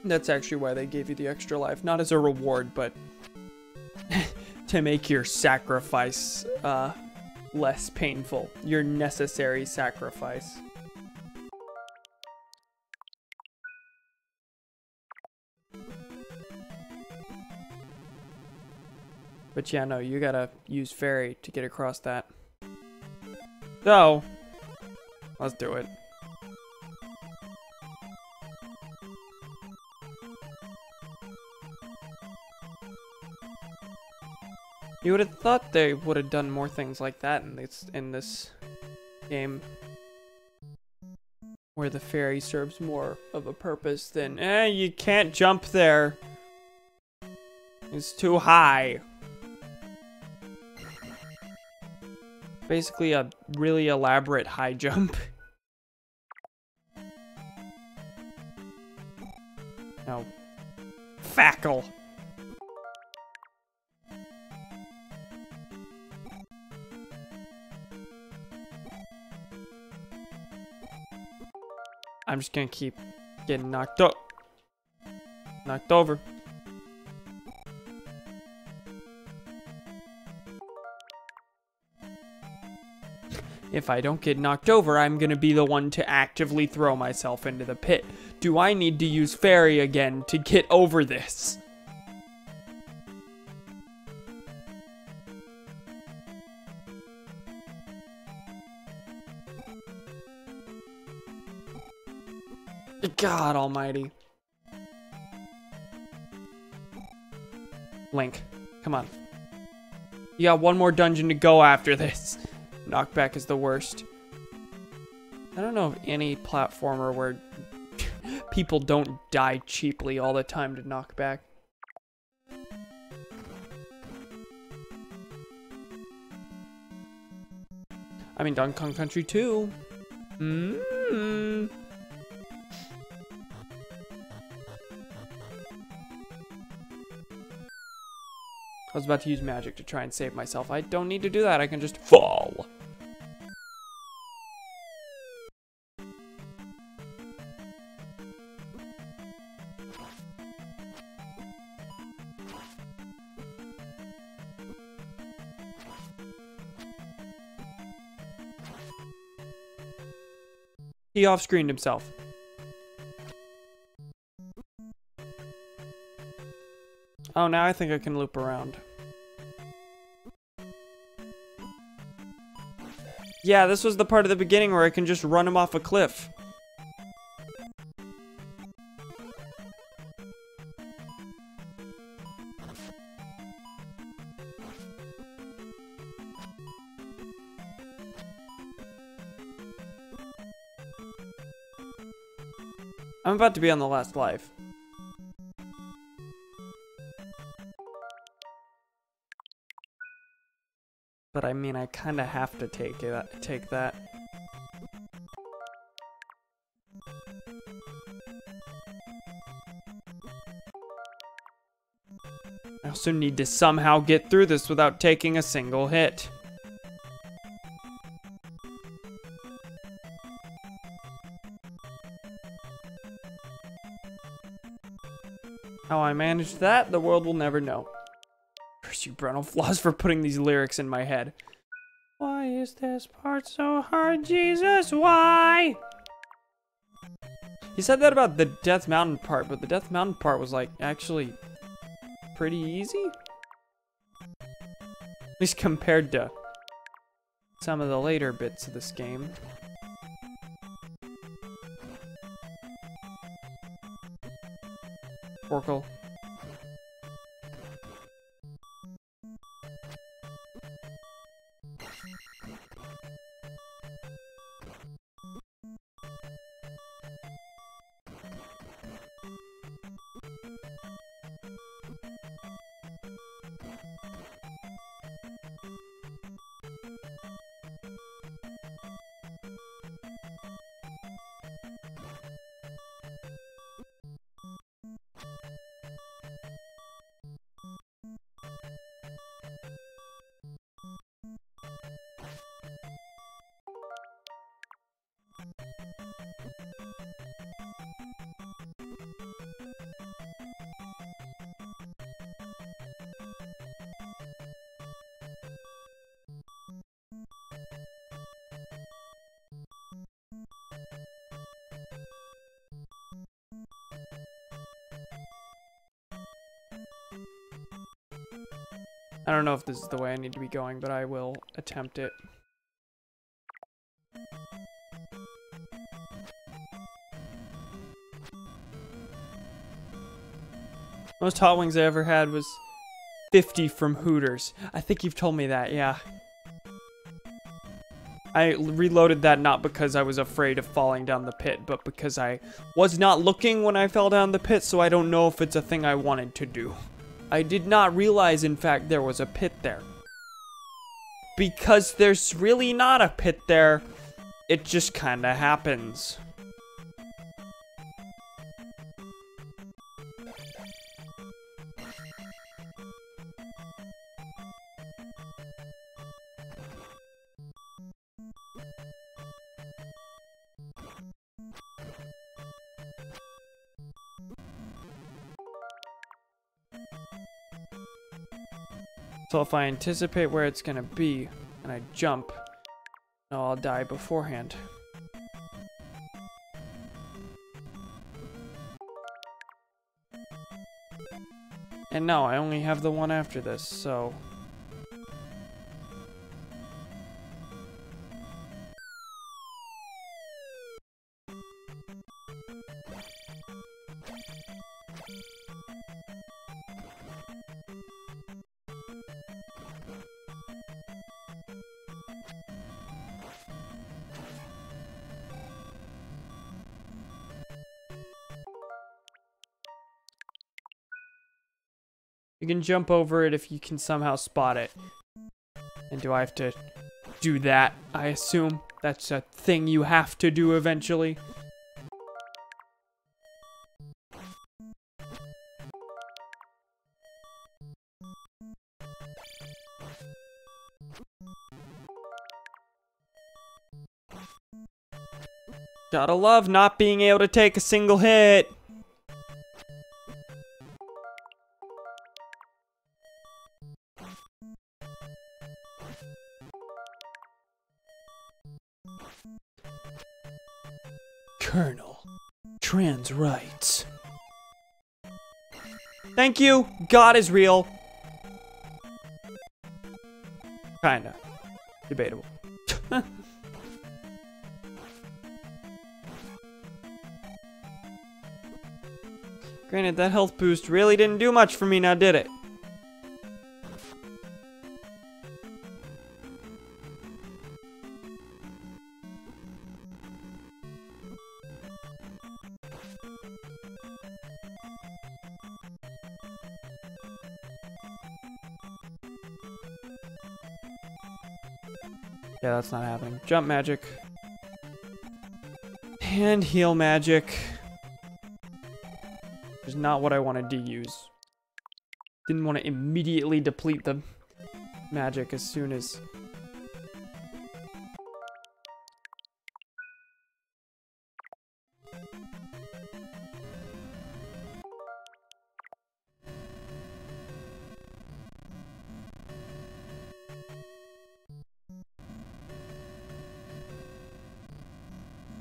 That's actually why they gave you the extra life. Not as a reward, but to make your sacrifice less painful. Your necessary sacrifice. But yeah, no, you gotta use fairy to get across that. So, let's do it. You would have thought they would have done more things like that in this game, where the fairy serves more of a purpose than, you can't jump there. It's too high. Basically a really elaborate high jump. No. Fackle. I'm just gonna keep getting knocked over. If I don't get knocked over, I'm gonna be the one to actively throw myself into the pit. Do I need to use fairy again to get over this? God almighty. Link, come on. You got one more dungeon to go after this. Knockback is the worst. I don't know of any platformer where people don't die cheaply all the time to knockback. I mean, Donkey Kong Country 2. I was about to use magic to try and save myself. I don't need to do that. I can just fall. He off-screened himself. Oh, now I think I can loop around. Yeah, this was the part of the beginning where I can just run him off a cliff. I'm about to be on the last life. But I mean, I kind of have to take that. I also need to somehow get through this without taking a single hit. How I managed that, the world will never know. Curse you, Brunel Flaws, for putting these lyrics in my head. Why is this part so hard, Jesus? Why? He said that about the Death Mountain part, but the Death Mountain part was like actually pretty easy. At least compared to some of the later bits of this game. Oracle. I don't know if this is the way I need to be going, but I will attempt it. Most hot wings I ever had was 50 from Hooters. I think you've told me that, yeah. I reloaded that not because I was afraid of falling down the pit, but because I was not looking when I fell down the pit, so I don't know if it's a thing I wanted to do. I did not realize, in fact, there was a pit there. Because there's really not a pit there. It just kinda happens. So if I anticipate where it's gonna be, and I jump, no, I'll die beforehand. And no, I only have the one after this, so... You can jump over it if you can somehow spot it. And do I have to do that? I assume that's a thing you have to do eventually. Gotta love not being able to take a single hit. Colonel, trans rights. Thank you. God is real. Kinda. Debatable. Granted, that health boost really didn't do much for me now, did it? Yeah, that's not happening. Jump magic. And heal magic. Which is not what I wanted to use. Didn't want to immediately deplete the magic as soon as...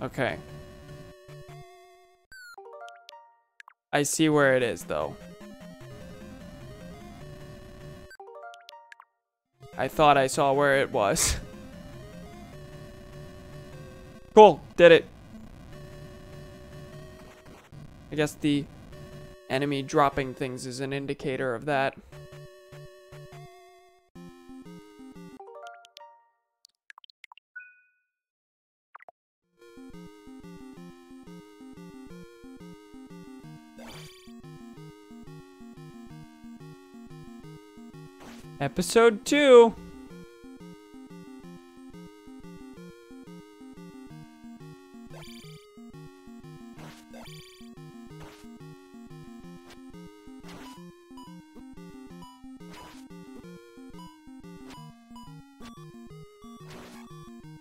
Okay. I see where it is, though. I thought I saw where it was. Cool, did it. I guess the enemy dropping things is an indicator of that. Episode 2.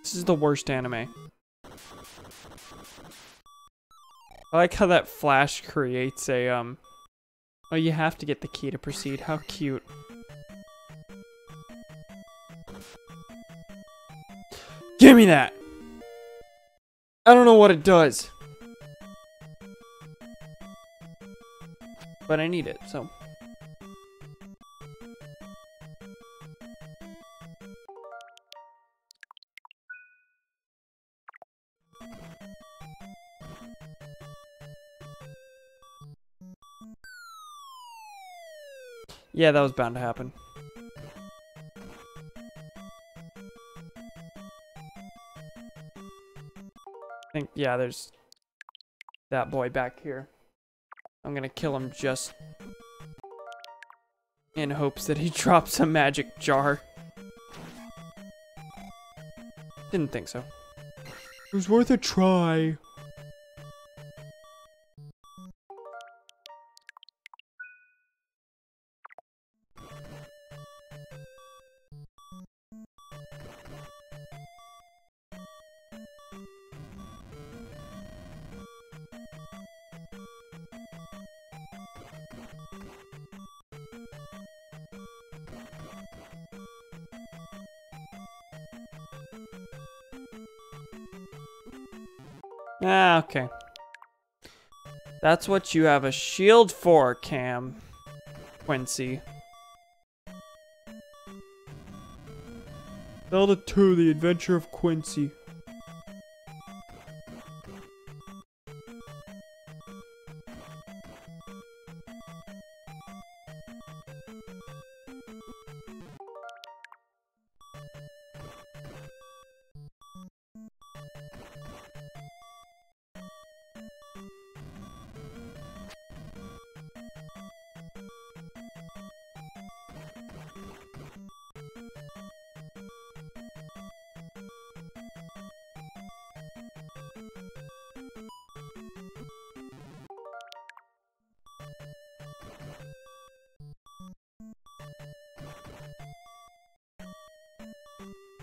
This is the worst anime. I like how that flash creates a, oh, you have to get the key to proceed. How cute. Give me that! I don't know what it does. But I need it, so. Yeah, that was bound to happen. I think, yeah, there's that boy back here. I'm gonna kill him just in hopes that he drops a magic jar. Didn't think so. It was worth a try. Ah, okay. That's what you have a shield for, Cam. Quincy. Zelda 2, The Adventure of Quincy.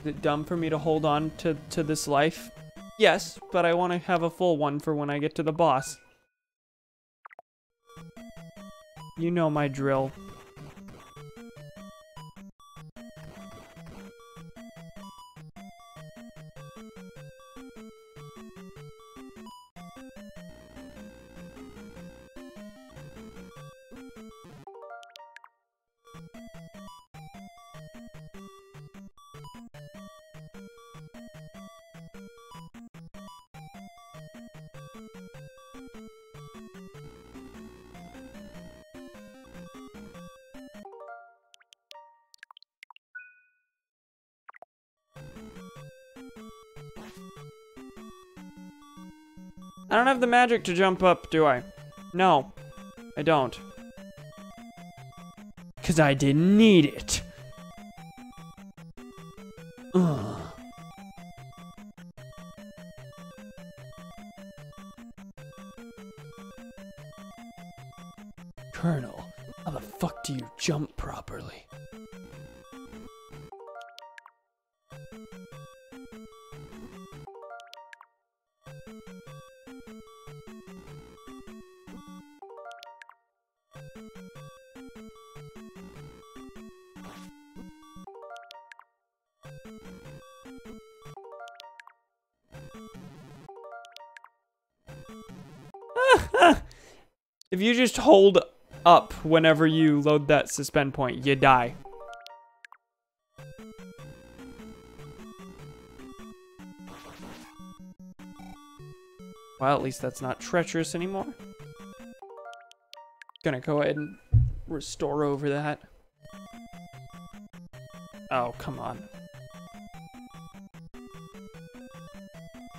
Is it dumb for me to hold on to this life? Yes, but I want to have a full one for when I get to the boss. You know my drill. I don't have the magic to jump up, do I? No, I don't. 'Cause I didn't need it. Ugh. Colonel, how the fuck do you jump properly? If you just hold up whenever you load that suspend point, you die. Well, at least that's not treacherous anymore. Gonna go ahead and restore over that. Oh, come on.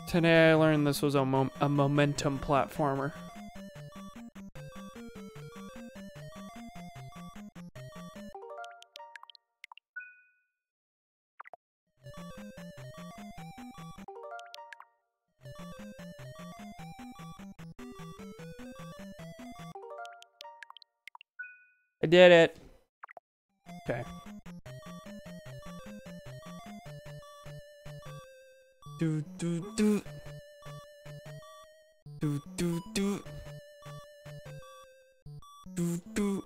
Today I learned this was a momentum platformer. I did it. Okay. Do do do. Do do do. Do do.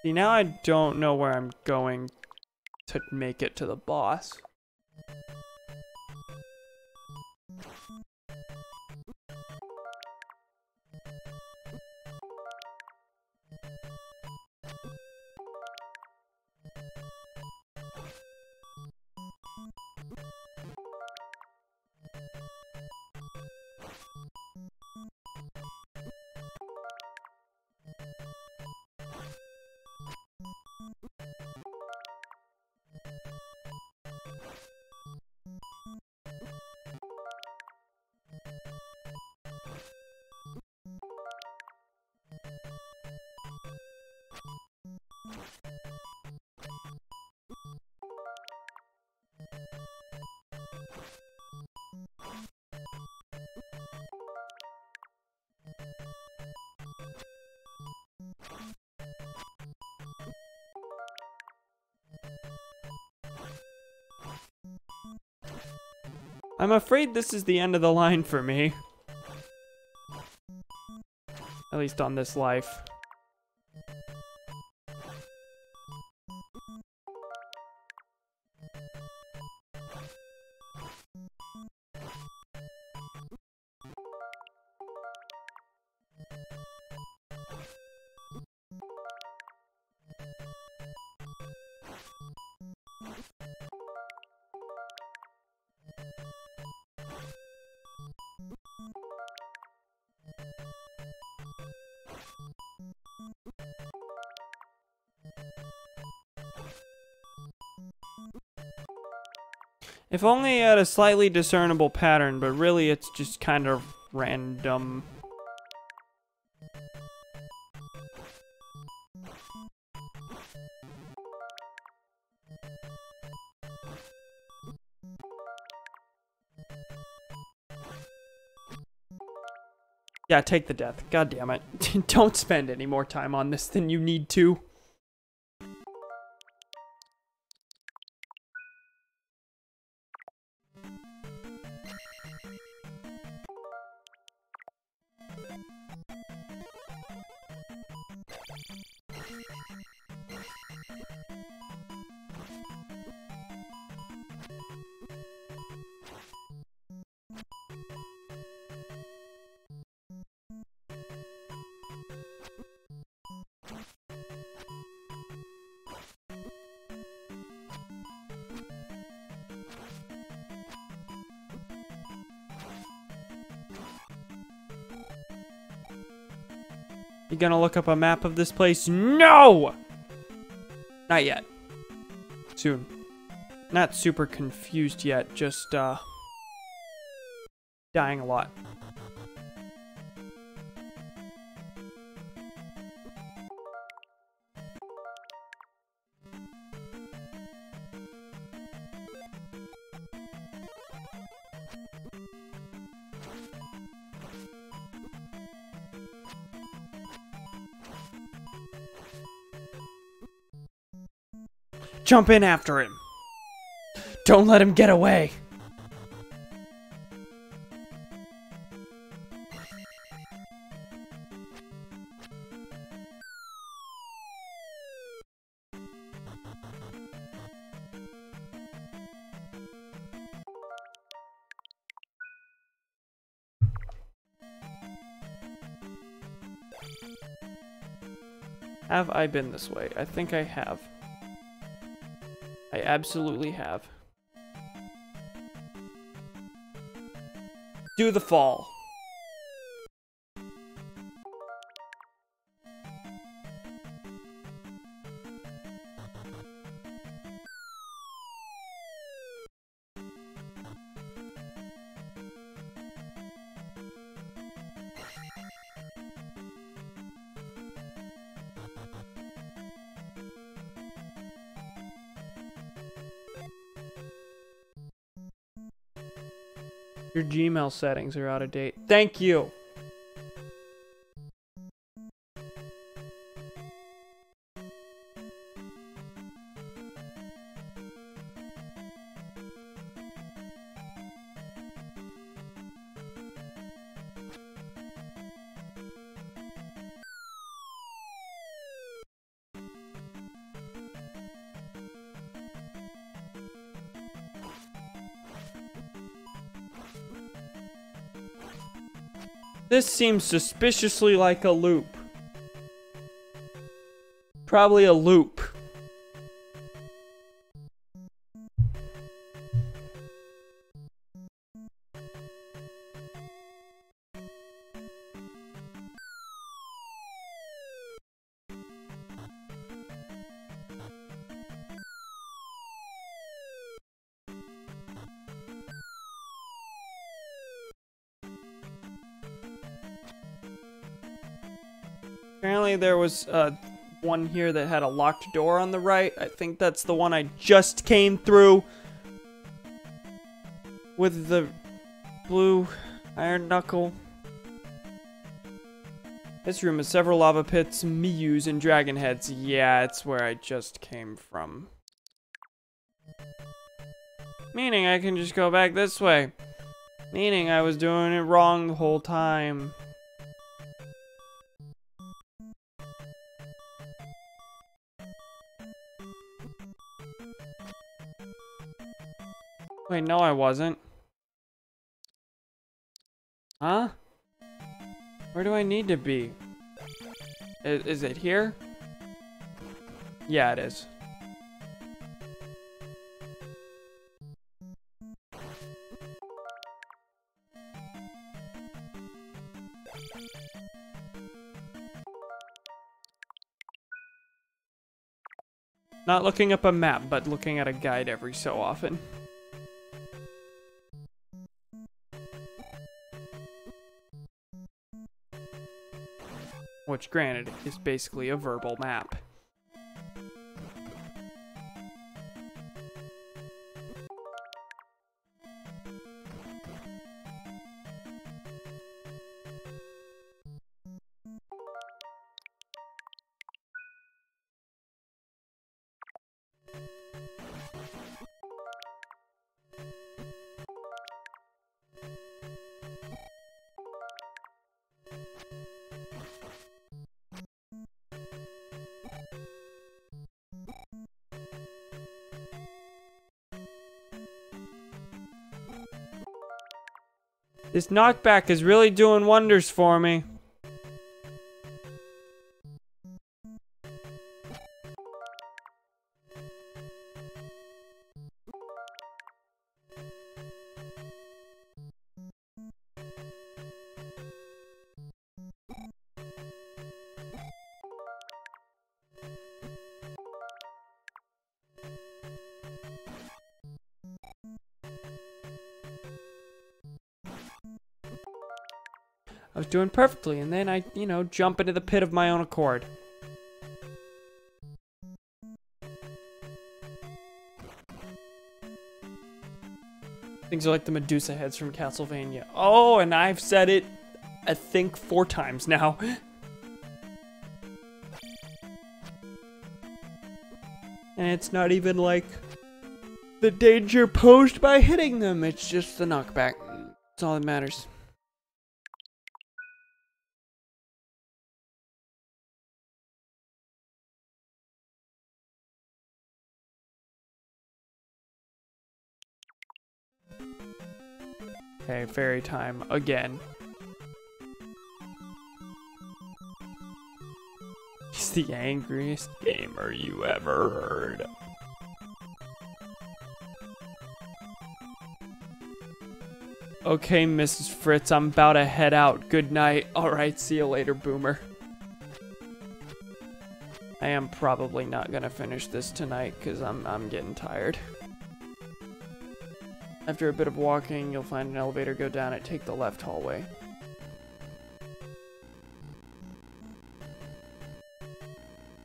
See, now I don't know where I'm going to make it to the boss. I'm afraid this is the end of the line for me. At least on this life. If only it had a slightly discernible pattern, but really it's just kind of random. Yeah, take the death. God damn it. Don't spend any more time on this than you need to. You gonna look up a map of this place? No! Not yet. Soon. Not super confused yet, just, dying a lot. Jump in after him. Don't let him get away. Have I been this way? I think I have. I absolutely have. Do the fall. Your Gmail settings are out of date. Thank you. This seems suspiciously like a loop. Probably a loop. Apparently there was one here that had a locked door on the right. I think that's the one I just came through. with the blue iron knuckle. This room has several lava pits, Miyus, and dragon heads. Yeah, it's where I just came from. Meaning I can just go back this way. Meaning I was doing it wrong the whole time. Wait, no I wasn't. Huh? Where do I need to be? Is it here? Yeah, it is. Not looking up a map, but looking at a guide every so often. Which, granted, is basically a verbal map. This knockback is really doing wonders for me. I was doing perfectly, and then I, you know, jump into the pit of my own accord. Things are like the Medusa heads from Castlevania. Oh, and I've said it, I think, 4 times now. And it's not even like the danger posed by hitting them, it's just the knockback. That's all that matters. Okay, fairy time again. He's the angriest gamer you ever heard. Okay, Mrs. Fritz, I'm about to head out. Good night. Alright, see you later, boomer. I am probably not gonna finish this tonight because I'm getting tired. After a bit of walking, you'll find an elevator, go down it, take the left hallway.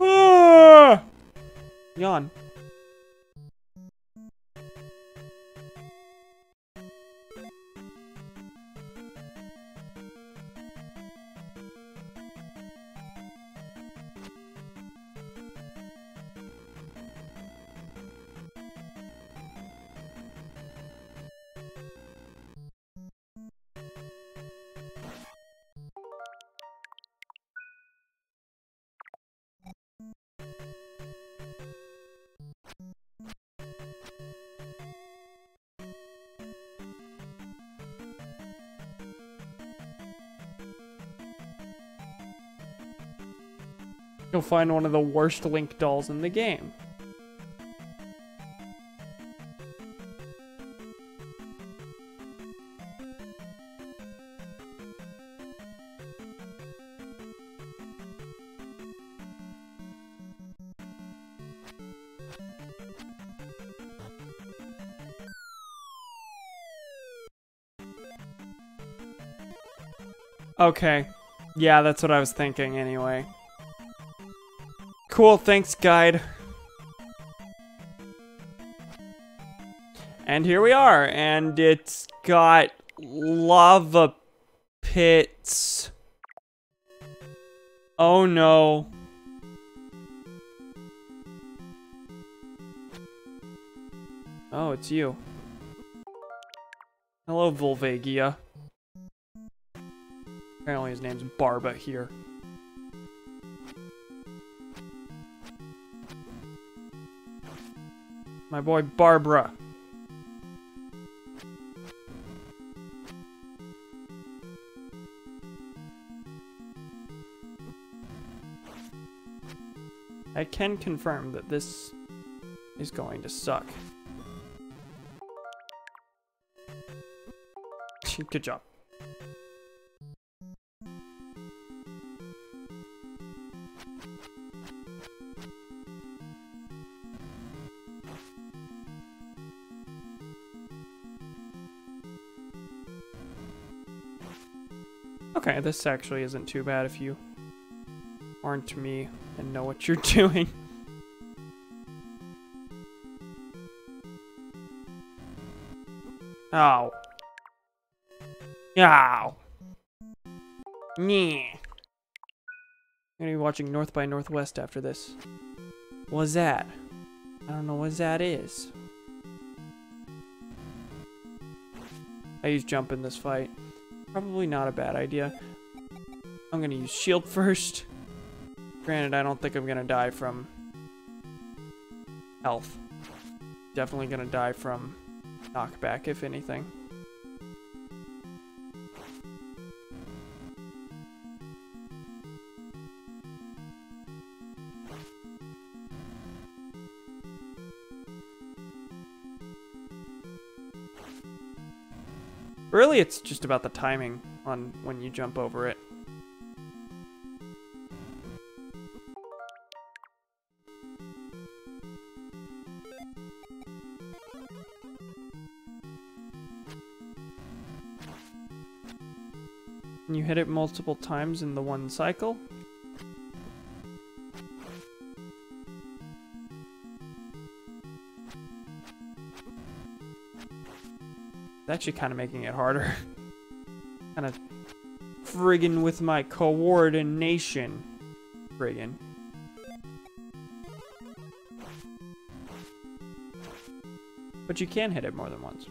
Ah! Yawn. You'll find one of the worst Link dolls in the game. Okay. Yeah, that's what I was thinking anyway. Cool, thanks, guide. And here we are, and it's got lava pits. Oh no. Oh, it's you. Hello, Volvagia. Apparently his name's Barba here. My boy Barbara. I can confirm that this is going to suck. Good job. Okay, this actually isn't too bad if you aren't me and know what you're doing. Ow. Ow. Yeah. I'm gonna be watching North by Northwest after this. What's that? I don't know what that is. I use jump in this fight. Probably not a bad idea. I'm gonna use shield first. Granted, I don't think I'm gonna die from health. Definitely gonna die from knockback, if anything. Really, it's just about the timing on when you jump over it. Can you hit it multiple times in the one cycle? It's actually kind of making it harder. Kind of friggin' with my coordination. Friggin'. But you can hit it more than once.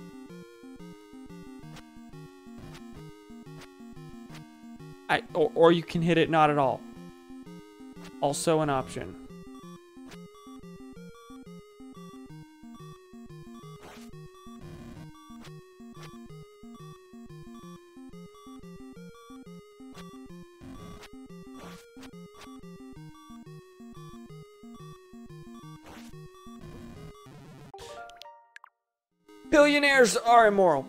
Or you can hit it not at all. Also an option. Billionaires are immoral.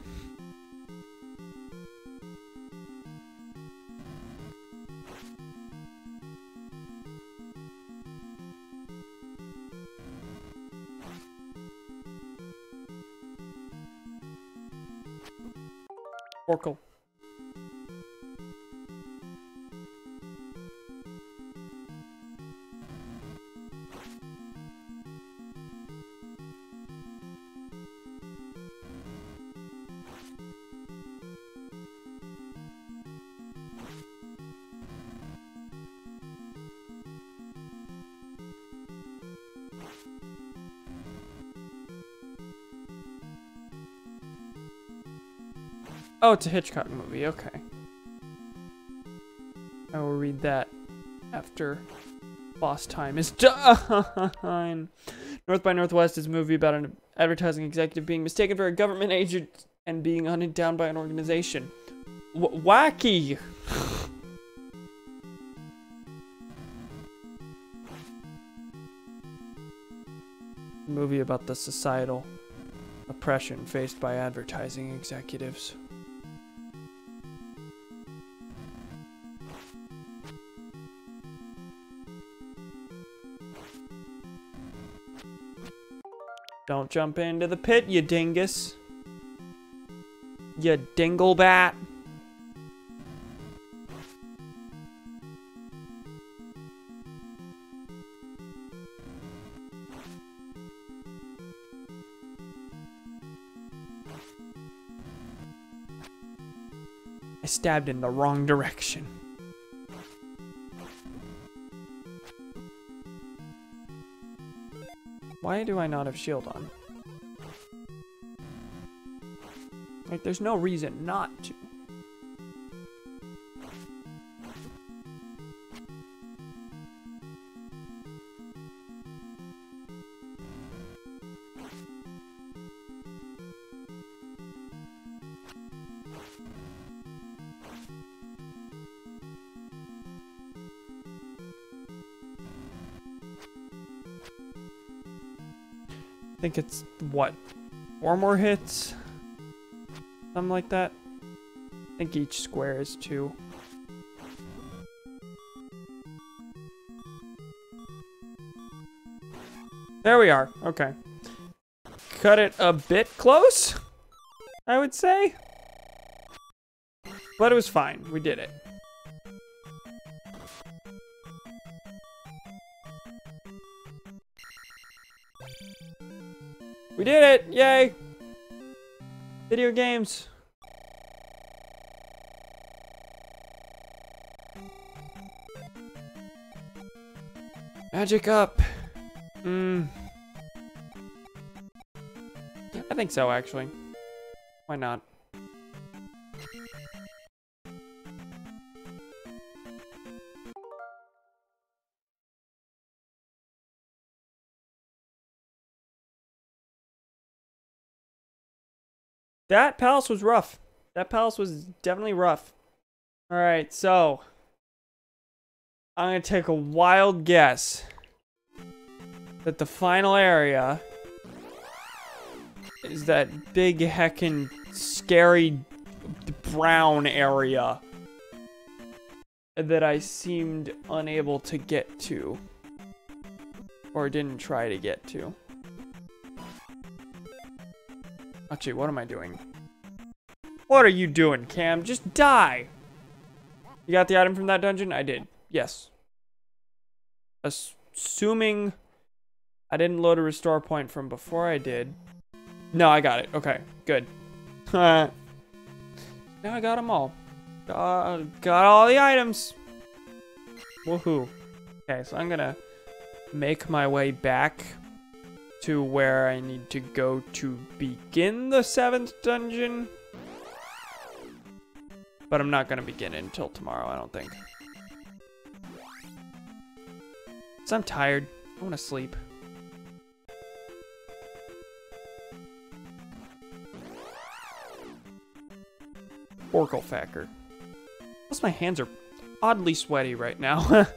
Oracle. Oh, it's a Hitchcock movie, okay. I will read that after boss time is done. North by Northwest is a movie about an advertising executive being mistaken for a government agent and being hunted down by an organization. Wacky! Movie about the societal oppression faced by advertising executives. Don't jump into the pit, you dingus. You dinglebat. I stabbed in the wrong direction. Why do I not have shield on? Like, there's no reason not to. I think it's, what, 4 more hits? Something like that. I think each square is 2. There we are. Okay. Cut it a bit close, I would say. But it was fine. We did it. We did it! Yay! Video games. Magic up. I think so, actually. Why not? That palace was rough. That palace was definitely rough. Alright, so I'm gonna take a wild guess that the final area is that big heckin' scary brown area that I seemed unable to get to. Or didn't try to get to. Actually, what am I doing? What are you doing, Cam? Just die! You got the item from that dungeon? I did. Yes. Assuming I didn't load a restore point from before I did. No, I got it. Okay, good. Now I got them all. Got all the items. Woohoo. Okay, so I'm gonna make my way back to where I need to go to begin the 7th dungeon. But I'm not gonna begin it until tomorrow, I don't think. So I'm tired. I wanna sleep. Oracle Facker. Plus my hands are oddly sweaty right now.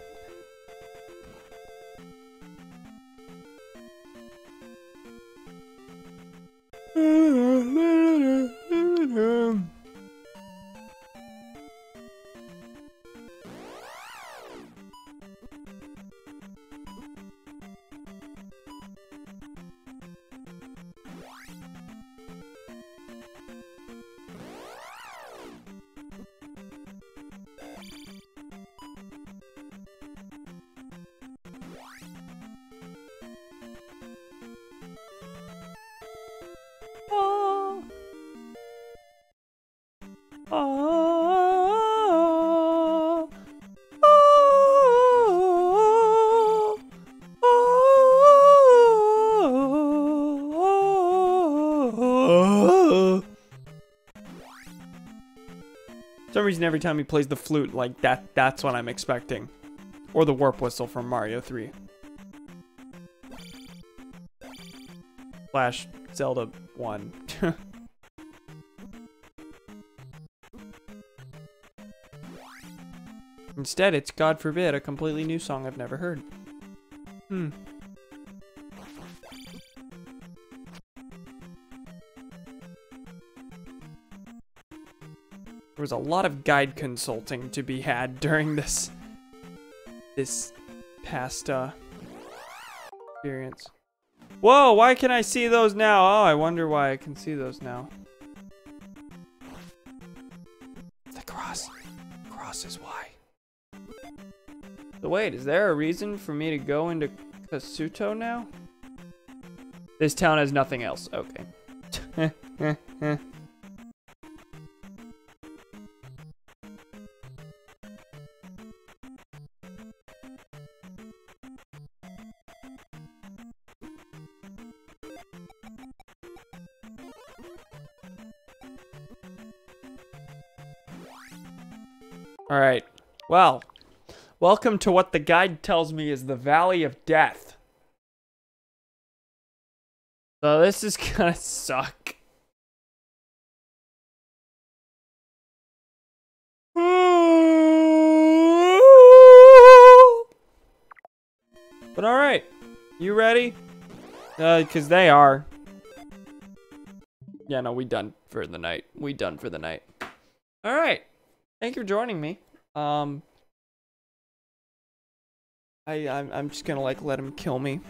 For some reason, every time he plays the flute like that, that's what I'm expecting. Or the warp whistle from Mario 3. Slash Zelda 1. Instead, it's, God forbid, a completely new song I've never heard. There was a lot of guide consulting to be had during this past experience. Whoa, why can I see those now? Oh, I wonder why I can see those now. The cross. The cross is why. So wait, is there a reason for me to go into Kasuto now? This town has nothing else. Okay. Alright. Well, welcome to what the guide tells me is the Valley of Death. So this is gonna suck. But alright. You ready? Because they are. Yeah, no, we done for the night. We done for the night. Alright. Thank you for joining me. I'm just gonna like let him kill me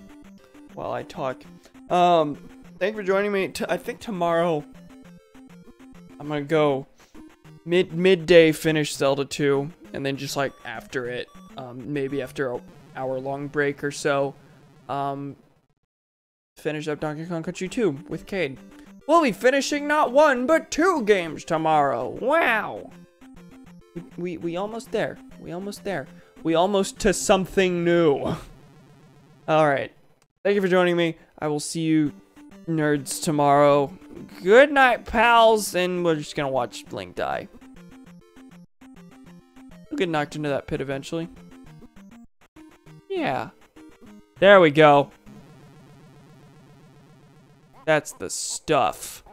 while I talk. Thank you for joining me. I think tomorrow I'm gonna go midday finish Zelda 2, and then just like after it, maybe after a hour-long break or so, finish up Donkey Kong Country 2 with Cade. We'll be finishing not 1 but 2 games tomorrow. Wow. We almost there. We almost there. We almost to something new. Alright. Thank you for joining me. I will see you nerds tomorrow. Good night, pals, and we're just gonna watch Link die. He'll get knocked into that pit eventually. Yeah. There we go. That's the stuff.